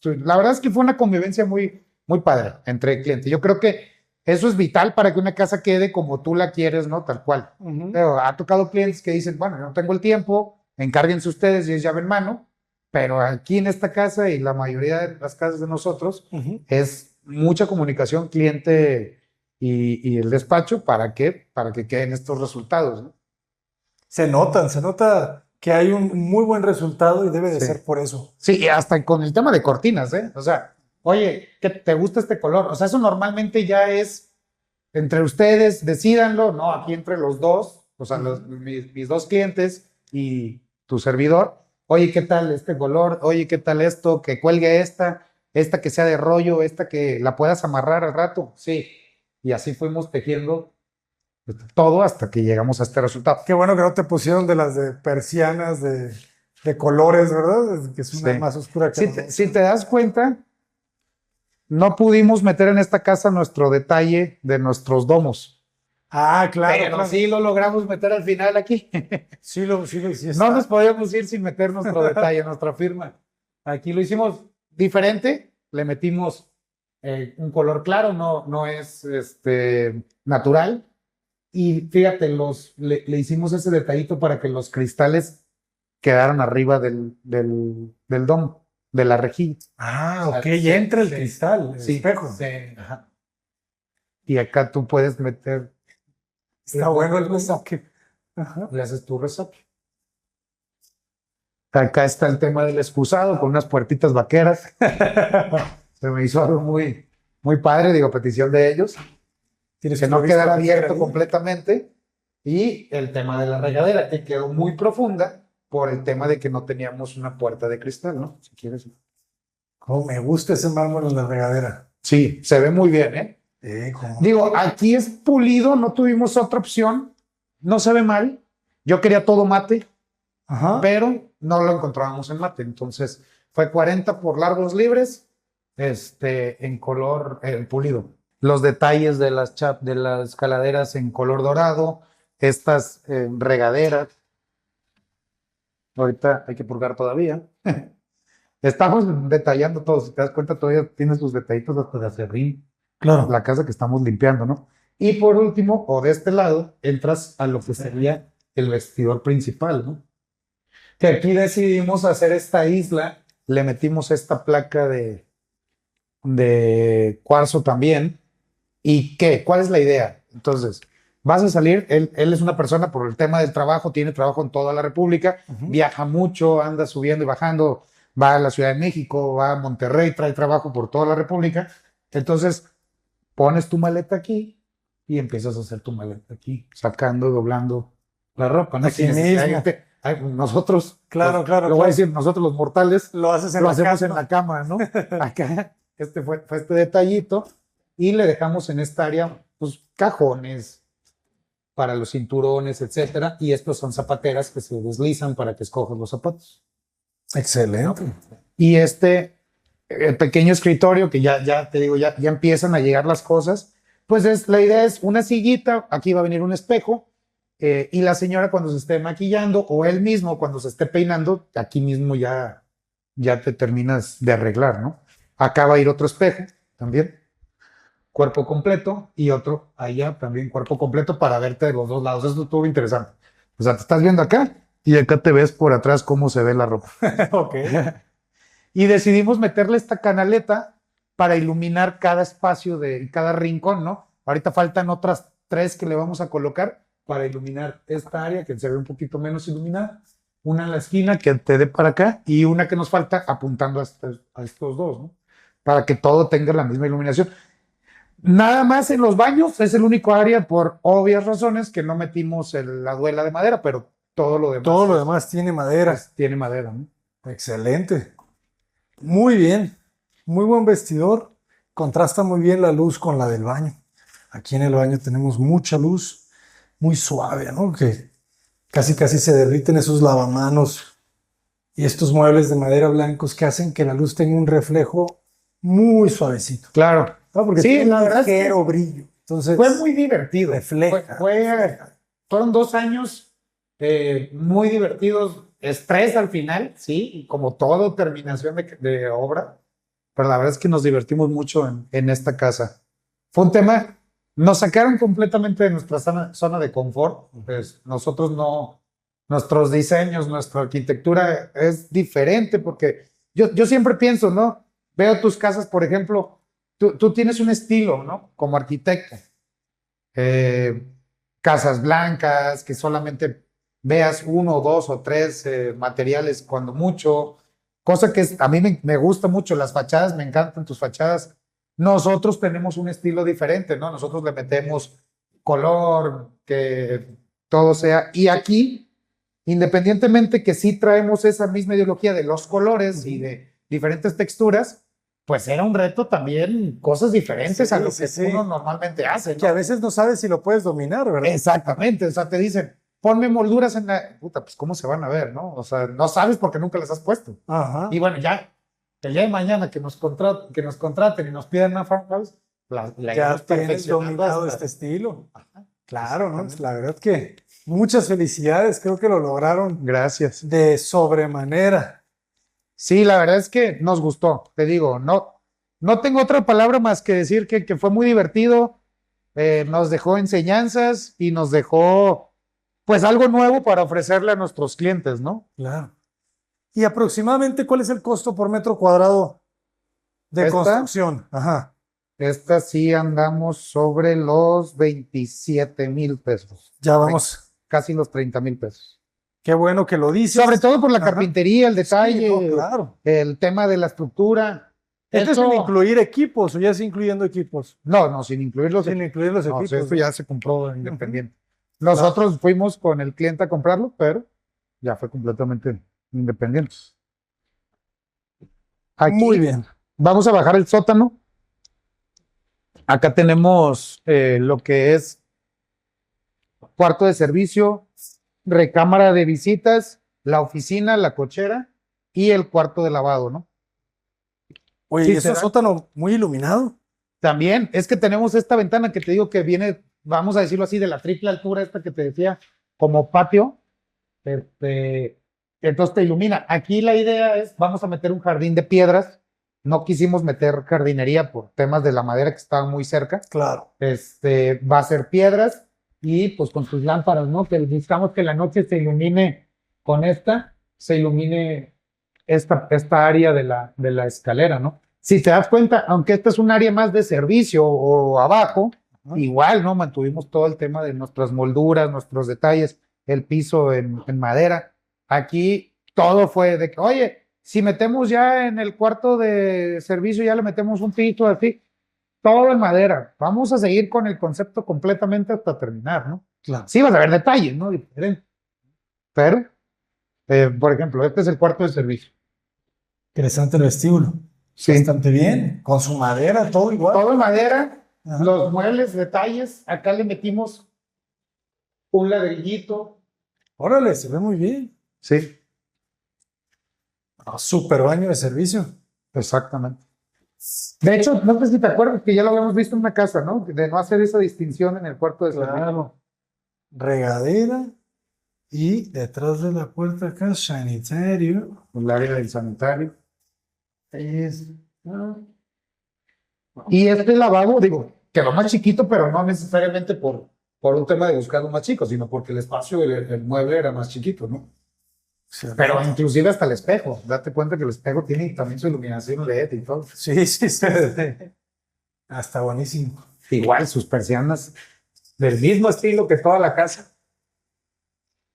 La verdad es que fue una convivencia muy, muy padre entre el cliente. Yo creo que eso es vital para que una casa quede como tú la quieres, ¿no? Tal cual. Pero ha tocado clientes que dicen, bueno, yo no tengo el tiempo, encárguense ustedes y es llave en mano, pero aquí en esta casa y la mayoría de las casas de nosotros es mucha comunicación cliente y el despacho para que queden estos resultados, ¿no? Se nota que hay un muy buen resultado y debe de ser por eso. Sí, y hasta con el tema de cortinas, ¿eh? O sea, oye, ¿qué te gusta este color? O sea, eso normalmente ya es entre ustedes, decídanlo, ¿no? Aquí entre los dos, o sea, mis dos clientes y tu servidor. Oye, ¿qué tal este color? Oye, ¿qué tal esto? Que cuelgue esta que sea de rollo, esta que la puedas amarrar al rato. Sí. Y así fuimos tejiendo todo hasta que llegamos a este resultado. Qué bueno que no te pusieron de las de persianas de colores, ¿verdad? Que es una más oscura que si te das cuenta, no pudimos meter en esta casa nuestro detalle de nuestros domos. Ah, claro. Pero sí lo logramos meter al final aquí. Sí, no nos podíamos ir sin meter nuestro detalle, nuestra firma. Aquí lo hicimos diferente, le metimos un color claro, no es natural. Y fíjate, le hicimos ese detallito para que los cristales quedaran arriba del domo, de la rejilla. Ah, ok, y entra el cristal, el espejo. Sí. Ajá. Y acá tú puedes meter. Está bueno el resaque. Le haces tu resaque. Acá está el tema del excusado con unas puertitas vaqueras. Se me hizo algo muy, muy padre, digo, petición de ellos. Que no quedara abierto completamente. Y el tema de la regadera, que quedó muy profunda por el tema de que no teníamos una puerta de cristal, ¿no? Si quieres. Oh, me gusta ese mármol en la regadera. Sí, se ve muy bien, ¿eh? Digo, aquí es pulido, no tuvimos otra opción. No se ve mal. Yo quería todo mate, pero no lo encontrábamos en mate. Entonces fue 40 por largos libres, en color pulido. Los detalles de las caladeras en color dorado, estas regaderas. Ahorita hay que purgar todavía. Estamos detallando todo. Si te das cuenta, todavía tienes tus detallitos hasta de acerrín. Claro. La casa que estamos limpiando, ¿no? Y por último, o de este lado, entras a lo que sería el vestidor principal, ¿no? Que aquí decidimos hacer esta isla. Le metimos esta placa de cuarzo también. ¿Y qué? ¿Cuál es la idea? Entonces, vas a salir, él es una persona por el tema del trabajo, tiene trabajo en toda la República, viaja mucho, anda subiendo y bajando, va a la Ciudad de México, va a Monterrey, trae trabajo por toda la República. Entonces, pones tu maleta aquí y empiezas a hacer tu maleta aquí, sacando, doblando la ropa. ¿No? Aquí mismo. Nosotros, claro, lo voy a decir, nosotros los mortales, lo hacemos en la cama, ¿no? Acá, fue este detallito. Y le dejamos en esta área, pues, cajones para los cinturones, etcétera. Y estos son zapateras que se deslizan para que escojas los zapatos. Excelente. Y el pequeño escritorio que ya te digo, ya empiezan a llegar las cosas. Pues la idea es una sillita, aquí va a venir un espejo. Y la señora cuando se esté maquillando o él mismo cuando se esté peinando, aquí mismo ya te terminas de arreglar, ¿no? Acá va a ir otro espejo también. Cuerpo completo y otro allá también cuerpo completo para verte de los dos lados. Esto estuvo interesante. O sea, te estás viendo acá y acá te ves por atrás cómo se ve la ropa. Ok. Y decidimos meterle esta canaleta para iluminar cada espacio de cada rincón, ¿no? Ahorita faltan otras 3 que le vamos a colocar para iluminar esta área que se ve un poquito menos iluminada. Una en la esquina que te dé para acá y una que nos falta apuntando a estos dos, ¿no? Para que todo tenga la misma iluminación. Nada más en los baños, es el único área por obvias razones que no metimos la duela de madera, pero todo lo demás. Todo lo demás tiene madera. Tiene madera, ¿no? Excelente. Muy bien. Muy buen vestidor. Contrasta muy bien la luz con la del baño. Aquí en el baño tenemos mucha luz, muy suave, ¿no? Que casi casi se derriten esos lavamanos y estos muebles de madera blancos que hacen que la luz tenga un reflejo muy suavecito. Claro. ¿No? Porque Sí, tiene la un verdad es que ligero brillo. Entonces, fue muy divertido. refleja. Fueron 2 años muy divertidos. Estrés al final, sí, y como todo terminación de obra. Pero la verdad es que nos divertimos mucho en esta casa. Fue un tema, nos sacaron completamente de nuestra zona de confort. Pues nosotros no, nuestros diseños, nuestra arquitectura es diferente porque yo siempre pienso, ¿no? Veo tus casas, por ejemplo, tú tienes un estilo, ¿no? Como arquitecto. Eh, Casas blancas, que solamente veas uno, dos o tres materiales cuando mucho, cosa que a mí me gusta mucho, las fachadas, me encantan tus fachadas. Nosotros tenemos un estilo diferente, ¿no? Nosotros le metemos color, que todo sea, y aquí, independientemente que sí traemos esa misma ideología de los colores y de diferentes texturas, pues era un reto también, cosas diferentes a lo que uno normalmente hace, ¿no? Que a veces no sabes si lo puedes dominar, ¿verdad? Exactamente, o sea, te dicen, ponme molduras en la... Puta, pues ¿cómo se van a ver, no? O sea, no sabes porque nunca las has puesto. Ajá. Y bueno, ya, el día de mañana que nos contraten y nos pidan una farmhouse, ya iremos tienes perfeccionando dominado hasta- este estilo. Ajá, Claro, ¿no? exactamente. La verdad que muchas felicidades, creo que lo lograron Gracias. de sobremanera. Sí, la verdad es que nos gustó, te digo, no tengo otra palabra más que decir que fue muy divertido, nos dejó enseñanzas y nos dejó pues algo nuevo para ofrecerle a nuestros clientes, ¿no? Claro. ¿Y aproximadamente cuál es el costo por metro cuadrado de ¿Esta? construcción? Ajá. Esta sí andamos sobre los 27,000 pesos, Ya vamos. casi los 30,000 pesos. Qué bueno que lo dices. Sobre todo por la Ajá. carpintería, el detalle, Sí, no, claro. el tema de la estructura. ¿Esto es Eso- sin incluir equipos o ya es incluyendo equipos? No, sin incluir los Sin incluir los No, equipos. sí, esto ya se compró independiente. Nosotros fuimos con el cliente a comprarlo, pero ya fue completamente independiente. Aquí Muy bien. vamos a bajar el sótano. Acá tenemos lo que es cuarto de servicio, recámara de visitas, la oficina, la cochera y el cuarto de lavado, ¿no? Oye, Sí, ¿y ese ¿será? sótano muy iluminado? También es que tenemos esta ventana que te digo que viene, vamos a decirlo así, de la triple altura, esta que te decía, como patio. Entonces te ilumina. Aquí la idea es, vamos a meter un jardín de piedras. No quisimos meter jardinería por temas de la madera que estaba muy cerca. Claro. Va a ser piedras y pues con sus lámparas, ¿no? Que buscamos que la noche se ilumine con se ilumine esta área de la escalera, ¿no? Si te das cuenta, aunque esta es un área más de servicio o abajo, igual, ¿no? Mantuvimos todo el tema de nuestras molduras, nuestros detalles, el piso en madera. Aquí todo fue de que, oye, si metemos ya en el cuarto de servicio, ya le metemos un piso así, todo en madera. Vamos a seguir con el concepto completamente hasta terminar, ¿no? Claro. Sí, vas a ver detalles, ¿no? Diferente. Pero, por ejemplo, este es el cuarto de servicio. Interesante el vestíbulo. Sí. Bastante bien. Con su madera, todo igual. Todo en madera, Ajá. los muebles, detalles. Acá le metimos un ladrillito. Órale, se ve muy bien. Sí, Súper baño de servicio. exactamente. De hecho, no sé si te acuerdas que ya lo habíamos visto en una casa, ¿no? De no hacer esa distinción en el cuarto de servicio. Claro. Regadera. Y detrás de la puerta acá, sanitario. El área del sanitario. Y este lavabo, digo, quedó más chiquito, pero no necesariamente por un tema de buscarlo más chico, sino porque el espacio del mueble era más chiquito, ¿no? Sí, Pero inclusive hasta el espejo. Date cuenta que el espejo tiene también su iluminación LED y todo. sí. Hasta buenísimo. Igual sus persianas del mismo estilo que toda la casa.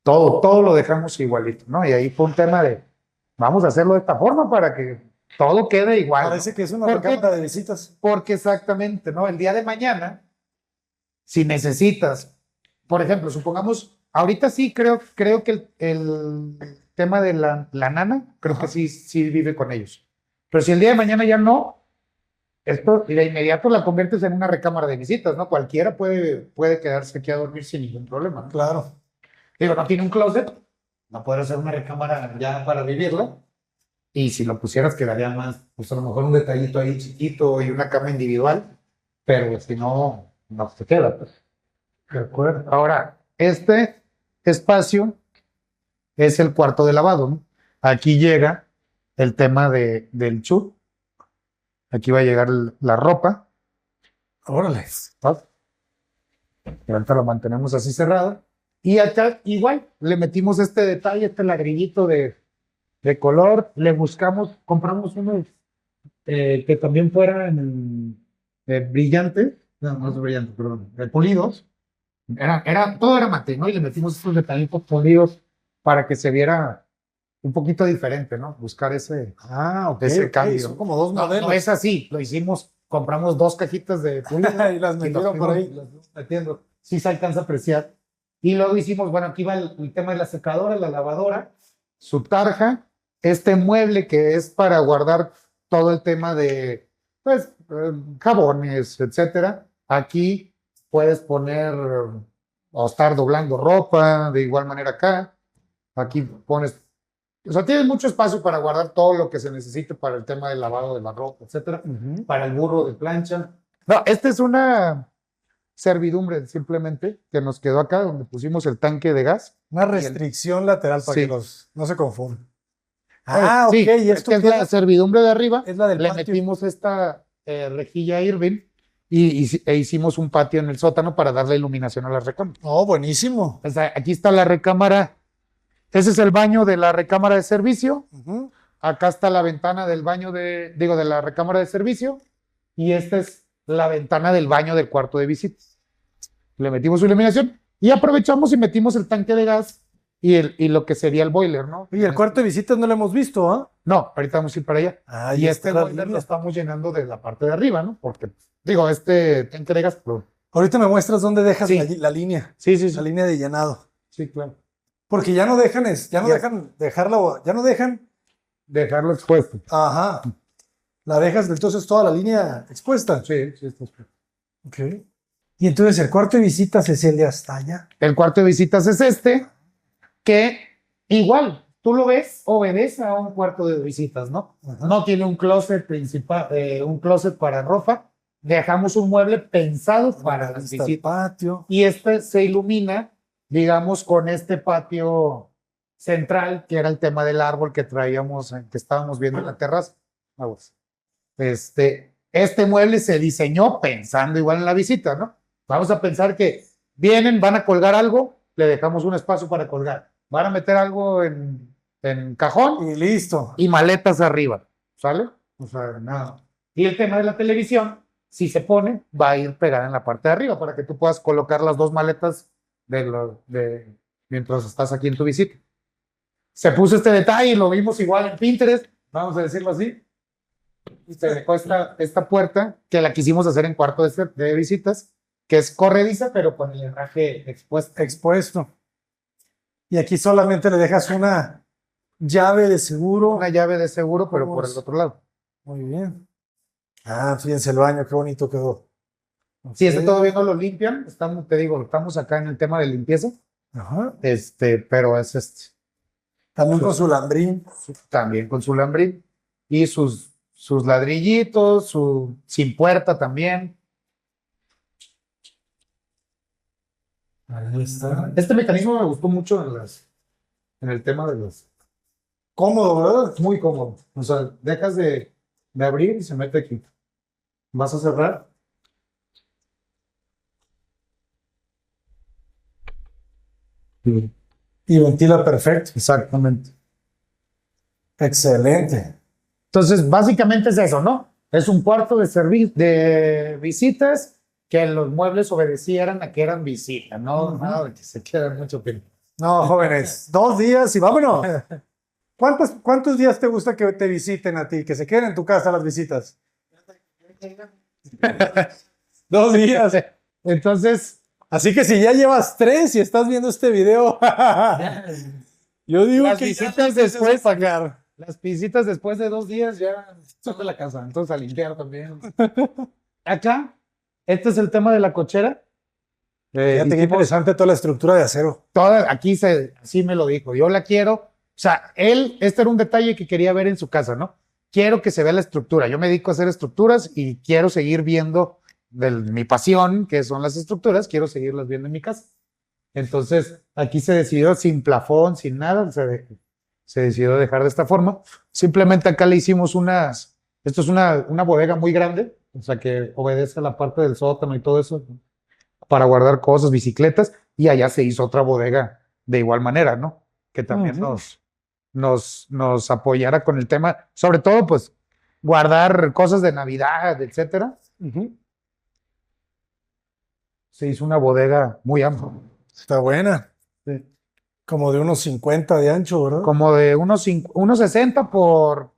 Todo lo dejamos igualito, ¿no? Y ahí fue un tema de, vamos a hacerlo de esta forma para que todo quede igual. Parece ¿no? que es una ¿Por qué? recámara de visitas. Porque exactamente, ¿no? El día de mañana, si necesitas, por ejemplo, supongamos, ahorita sí creo que el tema de la nana, creo Ajá. que sí vive con ellos. Pero si el día de mañana ya no, Esto y de inmediato la conviertes en una recámara de visitas, ¿no? Cualquiera puede quedarse aquí a dormir sin ningún problema, ¿no? Claro. Digo, no tiene un closet, no puede ser una recámara ya para vivirla. Y si lo pusieras, quedaría más, pues a lo mejor un detallito ahí chiquito y una cama individual, pero si no, no se queda, pues. De acuerdo. Ahora, este espacio es el cuarto de lavado, ¿no? Aquí llega el tema del chut. Aquí va a llegar la ropa. Órale. ¿No? Y ahorita lo mantenemos así cerrado. Y acá igual le metimos este detalle, este ladrillito de color. Le buscamos, compramos unos que también fueran brillantes. No es brillante, perdón. Pulidos. Todo era mate, ¿no? Y le metimos estos detallitos polidos para que se viera un poquito diferente, ¿no? Buscar ese Ok, cambio. son como dos No, modelos. no es así, lo hicimos, compramos 2 cajitas de pulido y las metieron por ahí. las fuimos metiendo. Sí se alcanza a apreciar. Y luego hicimos, bueno, aquí va el tema de la secadora, la lavadora, su tarja, este mueble que es para guardar todo el tema de, pues, jabones, etcétera. Aquí puedes poner o estar doblando ropa, de igual manera acá. Aquí pones, o sea, tienes mucho espacio para guardar todo lo que se necesite para el tema del lavado de la ropa, etcétera. Para el burro de plancha. No, esta es una servidumbre simplemente que nos quedó acá donde pusimos el tanque de gas. Una restricción lateral para Sí. que no se confundan. Sí, ok. Y es esto que es la servidumbre de arriba. es la del Le patio. metimos esta rejilla Irving e hicimos un patio en el sótano para darle iluminación a la recámara. Oh, buenísimo. O sea, aquí está la recámara. Ese es el baño de la recámara de servicio. Ujú. Acá está la ventana del baño de la recámara de servicio. Y esta es la ventana del baño del cuarto de visitas. Le metimos su iluminación y aprovechamos y metimos el tanque de gas y lo que sería el boiler, ¿no? Oye, el cuarto de visitas no lo hemos visto, ¿ah? No, ahorita vamos a ir para allá. Ahí Y está este la boiler lo línea. estamos llenando de la parte de arriba, ¿no? Porque, digo, este tanque de gas, pero... Ahorita me muestras dónde dejas Sí. la línea, Sí, sí, la sí. línea de llenado. Sí, claro. Porque ya no dejan, ya no Ya. dejan dejarla, ya no dejan, Dejarlo expuesto. ajá, la dejas entonces toda la línea expuesta. Sí, sí, está expuesto. Ok. Y entonces el cuarto de visitas es el de hasta allá. El cuarto de visitas es este, que igual, tú lo ves, obedece a un cuarto de visitas, ¿no? Ajá. No tiene un closet principal, un closet para ropa. Dejamos un mueble pensado para las Está el visitas. patio. Y este se ilumina, digamos, con este patio central, que era el tema del árbol que traíamos, que estábamos viendo en la terraza. Aguas. Este mueble se diseñó pensando igual en la visita, ¿no? Vamos a pensar que vienen, van a colgar algo, le dejamos un espacio para colgar. Van a meter algo en cajón Y listo. y maletas arriba, ¿sale? O sea, nada. Y el tema de la televisión, si se pone, va a ir pegada en la parte de arriba para que tú puedas colocar las 2 maletas mientras estás aquí en tu visita. Se puso este detalle y lo vimos igual en Pinterest, vamos a decirlo así. Y se dejó esta puerta que la quisimos hacer en cuarto de visitas, que es corrediza, pero con el herraje expuesto. Expuesto. Y aquí solamente le dejas una llave de seguro. Una llave de seguro, pero ¿Cómo por es? el otro lado. Muy bien. Ah, fíjense el baño, qué bonito quedó. Si este Ok. todavía no lo limpian, te digo, estamos acá en el tema de limpieza, Ajá. pero es También con su lambrín. también con su lambrín y sus ladrillitos, sin puerta también. Ahí está. Este mecanismo me gustó mucho en el tema de los... Cómodo, ¿verdad? Muy cómodo. O sea, dejas de abrir y se mete aquí. Vas a cerrar. Y ventila perfecto. Exactamente. Excelente. Entonces, básicamente es eso, ¿no? Es un cuarto de visitas que los muebles obedecieran a que eran visitas, ¿no? Nada de que se quedan mucho tiempo. No, jóvenes, 2 días y vámonos. ¿Cuántos días te gusta que te visiten a ti? Que se queden en tu casa las visitas. 2 días. Entonces, Así que si ya llevas 3 y estás viendo este video, yo digo Las que visitas ya te empiezas a después- pagar. Las pisitas después de 2 días ya son de la casa, entonces a limpiar también. Acá, este es el tema de la cochera. Fíjate qué Hicimos interesante toda la estructura de acero. así me lo dijo, yo la quiero, o sea, este era un detalle que quería ver en su casa, ¿no? Quiero que se vea la estructura, yo me dedico a hacer estructuras y quiero seguir viendo mi pasión, que son las estructuras, quiero seguirlas viendo en mi casa. Entonces, aquí se decidió sin plafón, sin nada, se decidió dejar de esta forma. Simplemente acá le hicimos esto es una bodega muy grande, o sea, que obedece a la parte del sótano y todo eso, para guardar cosas, bicicletas, y allá se hizo otra bodega de igual manera, ¿no? Que también nos apoyara con el tema, sobre todo, pues, guardar cosas de Navidad, etcétera. Se hizo una bodega muy amplia. Está buena. Sí. Como de unos 50 de ancho, ¿verdad? Como de unos 60 por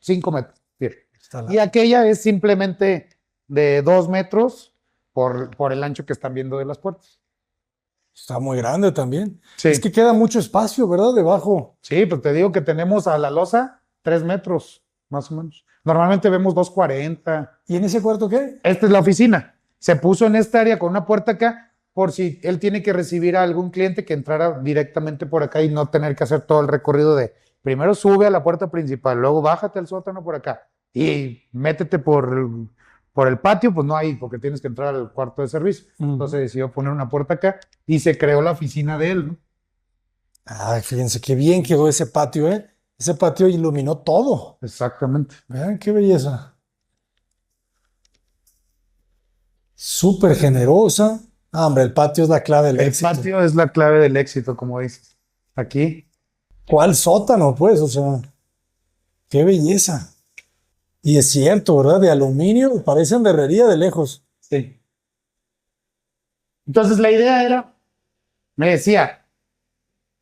5 metros. Sí. Está Y aquella es simplemente de 2 metros por el ancho que están viendo de las puertas. Está muy grande también. Sí. Es que queda mucho espacio, ¿verdad? Debajo. Sí, pues te digo que tenemos a la losa 3 metros, más o menos. Normalmente vemos 2.40. ¿Y en ese cuarto qué? Esta es la oficina. Se puso en esta área con una puerta acá por si él tiene que recibir a algún cliente que entrara directamente por acá y no tener que hacer todo el recorrido de primero sube a la puerta principal, luego bájate al sótano por acá y métete por el patio, pues no hay, porque tienes que entrar al cuarto de servicio. Entonces decidió poner una puerta acá y se creó la oficina de él, ¿no? Ay, fíjense qué bien quedó ese patio, ¿eh? Ese patio iluminó todo. Exactamente. Vean qué belleza. Súper generosa. Ah, hombre, el patio es la clave del El éxito. patio es la clave del éxito, como dices. Aquí. ¿Cuál sótano, pues? O sea, qué belleza. Y es cierto, ¿verdad? De aluminio, parecen de herrería de lejos. Sí. Entonces la idea era, me decía,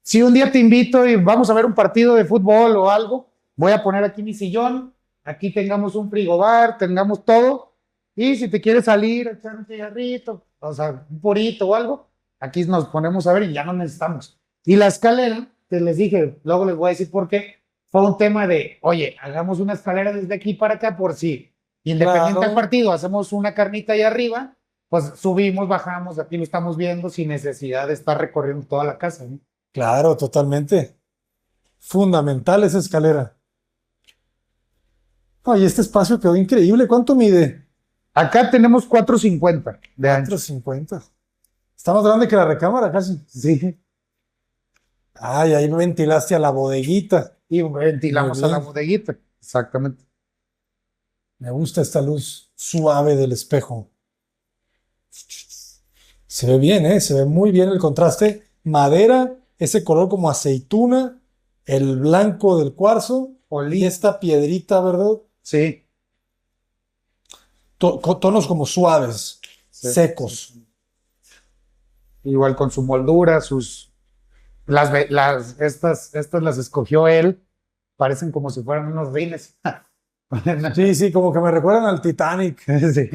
si un día te invito y vamos a ver un partido de fútbol o algo, voy a poner aquí mi sillón, aquí tengamos un frigobar, tengamos todo, y si te quieres salir, echar un cigarrito, o sea, un purito o algo, aquí nos ponemos a ver y ya no necesitamos. Y la escalera, te les dije, luego les voy a decir por qué, fue un tema de, oye, hagamos una escalera desde aquí para acá por si, independiente del partido, hacemos una carnita ahí arriba, pues subimos, bajamos, aquí lo estamos viendo sin necesidad de estar recorriendo toda la casa, ¿no? Claro, totalmente. Fundamental esa escalera. Ay, este espacio quedó increíble. ¿Cuánto mide? Acá tenemos 4.50 de ancho. 450. Está más grande que la recámara casi. Sí. Ay, ahí ventilaste a la bodeguita. Y ventilamos Muy a la bien. bodeguita. Exactamente. Me gusta esta luz suave del espejo. Se ve bien, ¿eh? Se ve muy bien el contraste. Madera, ese color como aceituna, el blanco del cuarzo y esta piedrita, ¿verdad? Sí. Tonos como suaves, Sí. secos. Igual con su moldura, estas las escogió él. Parecen como si fueran unos rines. Sí, sí, como que me recuerdan al Titanic. Sí.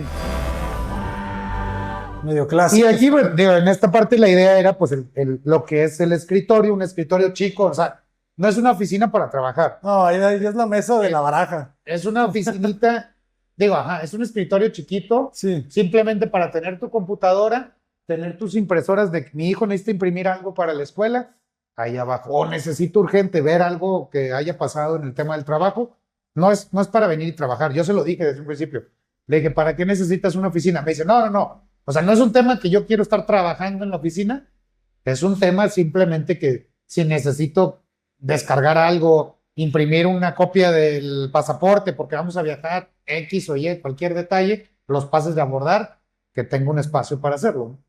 Medio Y clásico. aquí, bueno, digo, en esta parte la idea era pues lo que es el escritorio, un escritorio chico, o sea, no es una oficina para trabajar, No, ahí es la mesa de la baraja. es una oficinita, digo, ajá, es un escritorio chiquito, Sí. simplemente para tener tu computadora, tener tus impresoras de que mi hijo necesita imprimir algo para la escuela, ahí abajo, o necesito urgente ver algo que haya pasado en el tema del trabajo, no es para venir y trabajar, yo se lo dije desde un principio, le dije, ¿para qué necesitas una oficina? Me dice, no, o sea, no es un tema que yo quiero estar trabajando en la oficina, es un tema simplemente que si necesito descargar algo, imprimir una copia del pasaporte porque vamos a viajar, X o Y, cualquier detalle, los pases de abordar, que tengo un espacio para hacerlo, ¿no?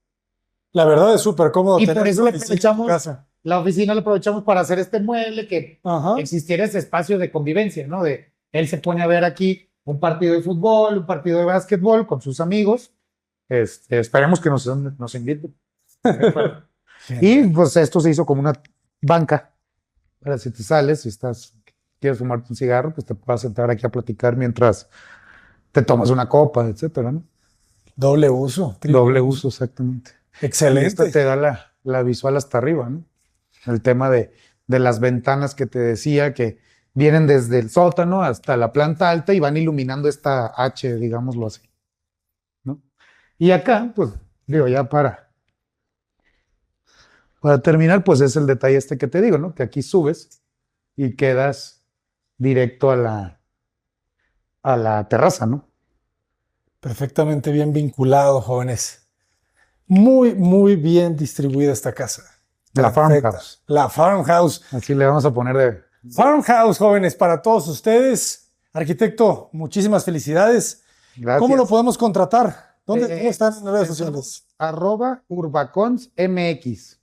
La verdad es súper cómodo Y tener por eso una le oficina en tu aprovechamos, casa. la oficina la aprovechamos para hacer este mueble, que Ajá. existiera ese espacio de convivencia, ¿no? De él se pone a ver aquí un partido de fútbol, un partido de básquetbol con sus amigos. Esperemos que nos inviten. Y pues esto se hizo como una banca para si te sales, si quieres fumarte un cigarro, pues te puedas sentar aquí a platicar mientras te tomas una copa, etcétera, ¿no? Doble uso. Doble uso, exactamente. Y esto Excelente. te da la visual hasta arriba, ¿no? El tema de las ventanas que te decía, que vienen desde el sótano hasta la planta alta y van iluminando esta H, digámoslo así, ¿no? Y acá, pues, digo, ya para terminar, pues es el detalle este que te digo, ¿no? Que aquí subes y quedas directo a la terraza, ¿no? Perfectamente bien vinculado, jóvenes. Muy, muy bien distribuida esta casa. La Perfecta. farmhouse. La farmhouse. Así le vamos a poner de... Farmhouse, jóvenes, para todos ustedes. Arquitecto, muchísimas felicidades. Gracias. ¿Cómo lo podemos contratar? ¿Cómo están en las redes sociales? @urbaconsmx.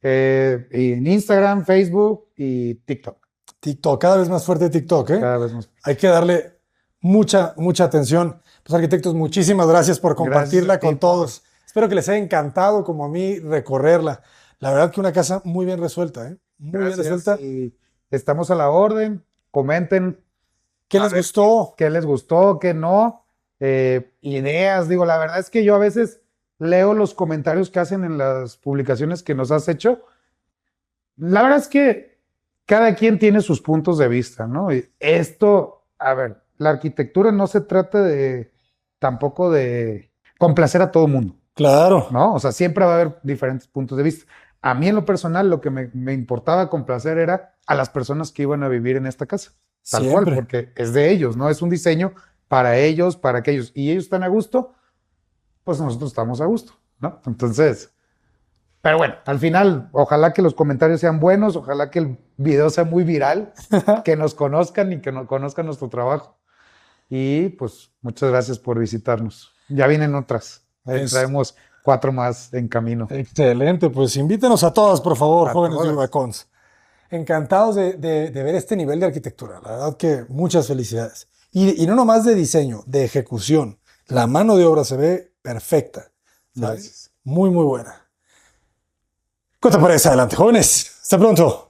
En Instagram, Facebook y TikTok. TikTok, cada vez más fuerte TikTok, ¿eh? Cada vez más. Hay que darle mucha atención. Pues arquitectos, muchísimas gracias por compartirla con todos. Espero que les haya encantado como a mí recorrerla. La verdad que una casa muy bien resuelta, ¿eh? Muy bien resuelta. Y estamos a la orden. Comenten ¿Qué les gustó? qué les gustó, qué no. Ideas, digo, la verdad es que yo a veces leo los comentarios que hacen en las publicaciones que nos has hecho. La verdad es que cada quien tiene sus puntos de vista, ¿no? Y esto, a ver, la arquitectura no se trata tampoco de complacer a todo mundo, Claro. ¿no? O sea, siempre va a haber diferentes puntos de vista. A mí en lo personal lo que me importaba complacer era a las personas que iban a vivir en esta casa. Tal cual, Siempre. porque es de ellos, ¿no? Es un diseño para ellos, para aquellos. Y ellos están a gusto, pues nosotros estamos a gusto, ¿no? Entonces, pero bueno, al final, ojalá que los comentarios sean buenos, ojalá que el video sea muy viral, que nos conozcan y que nos conozcan nuestro trabajo. Y pues muchas gracias por visitarnos. Ya vienen otras. Traemos 4 más en camino. Excelente, pues invítenos a todas, por favor, A jóvenes de todas. Urbacons. Encantados de ver este nivel de arquitectura. La verdad que muchas felicidades. Y no nomás de diseño, de ejecución. La mano de obra se ve perfecta. ¿Sabes? Gracias. Muy buena. Cuenta por eso, adelante, jóvenes. Hasta pronto.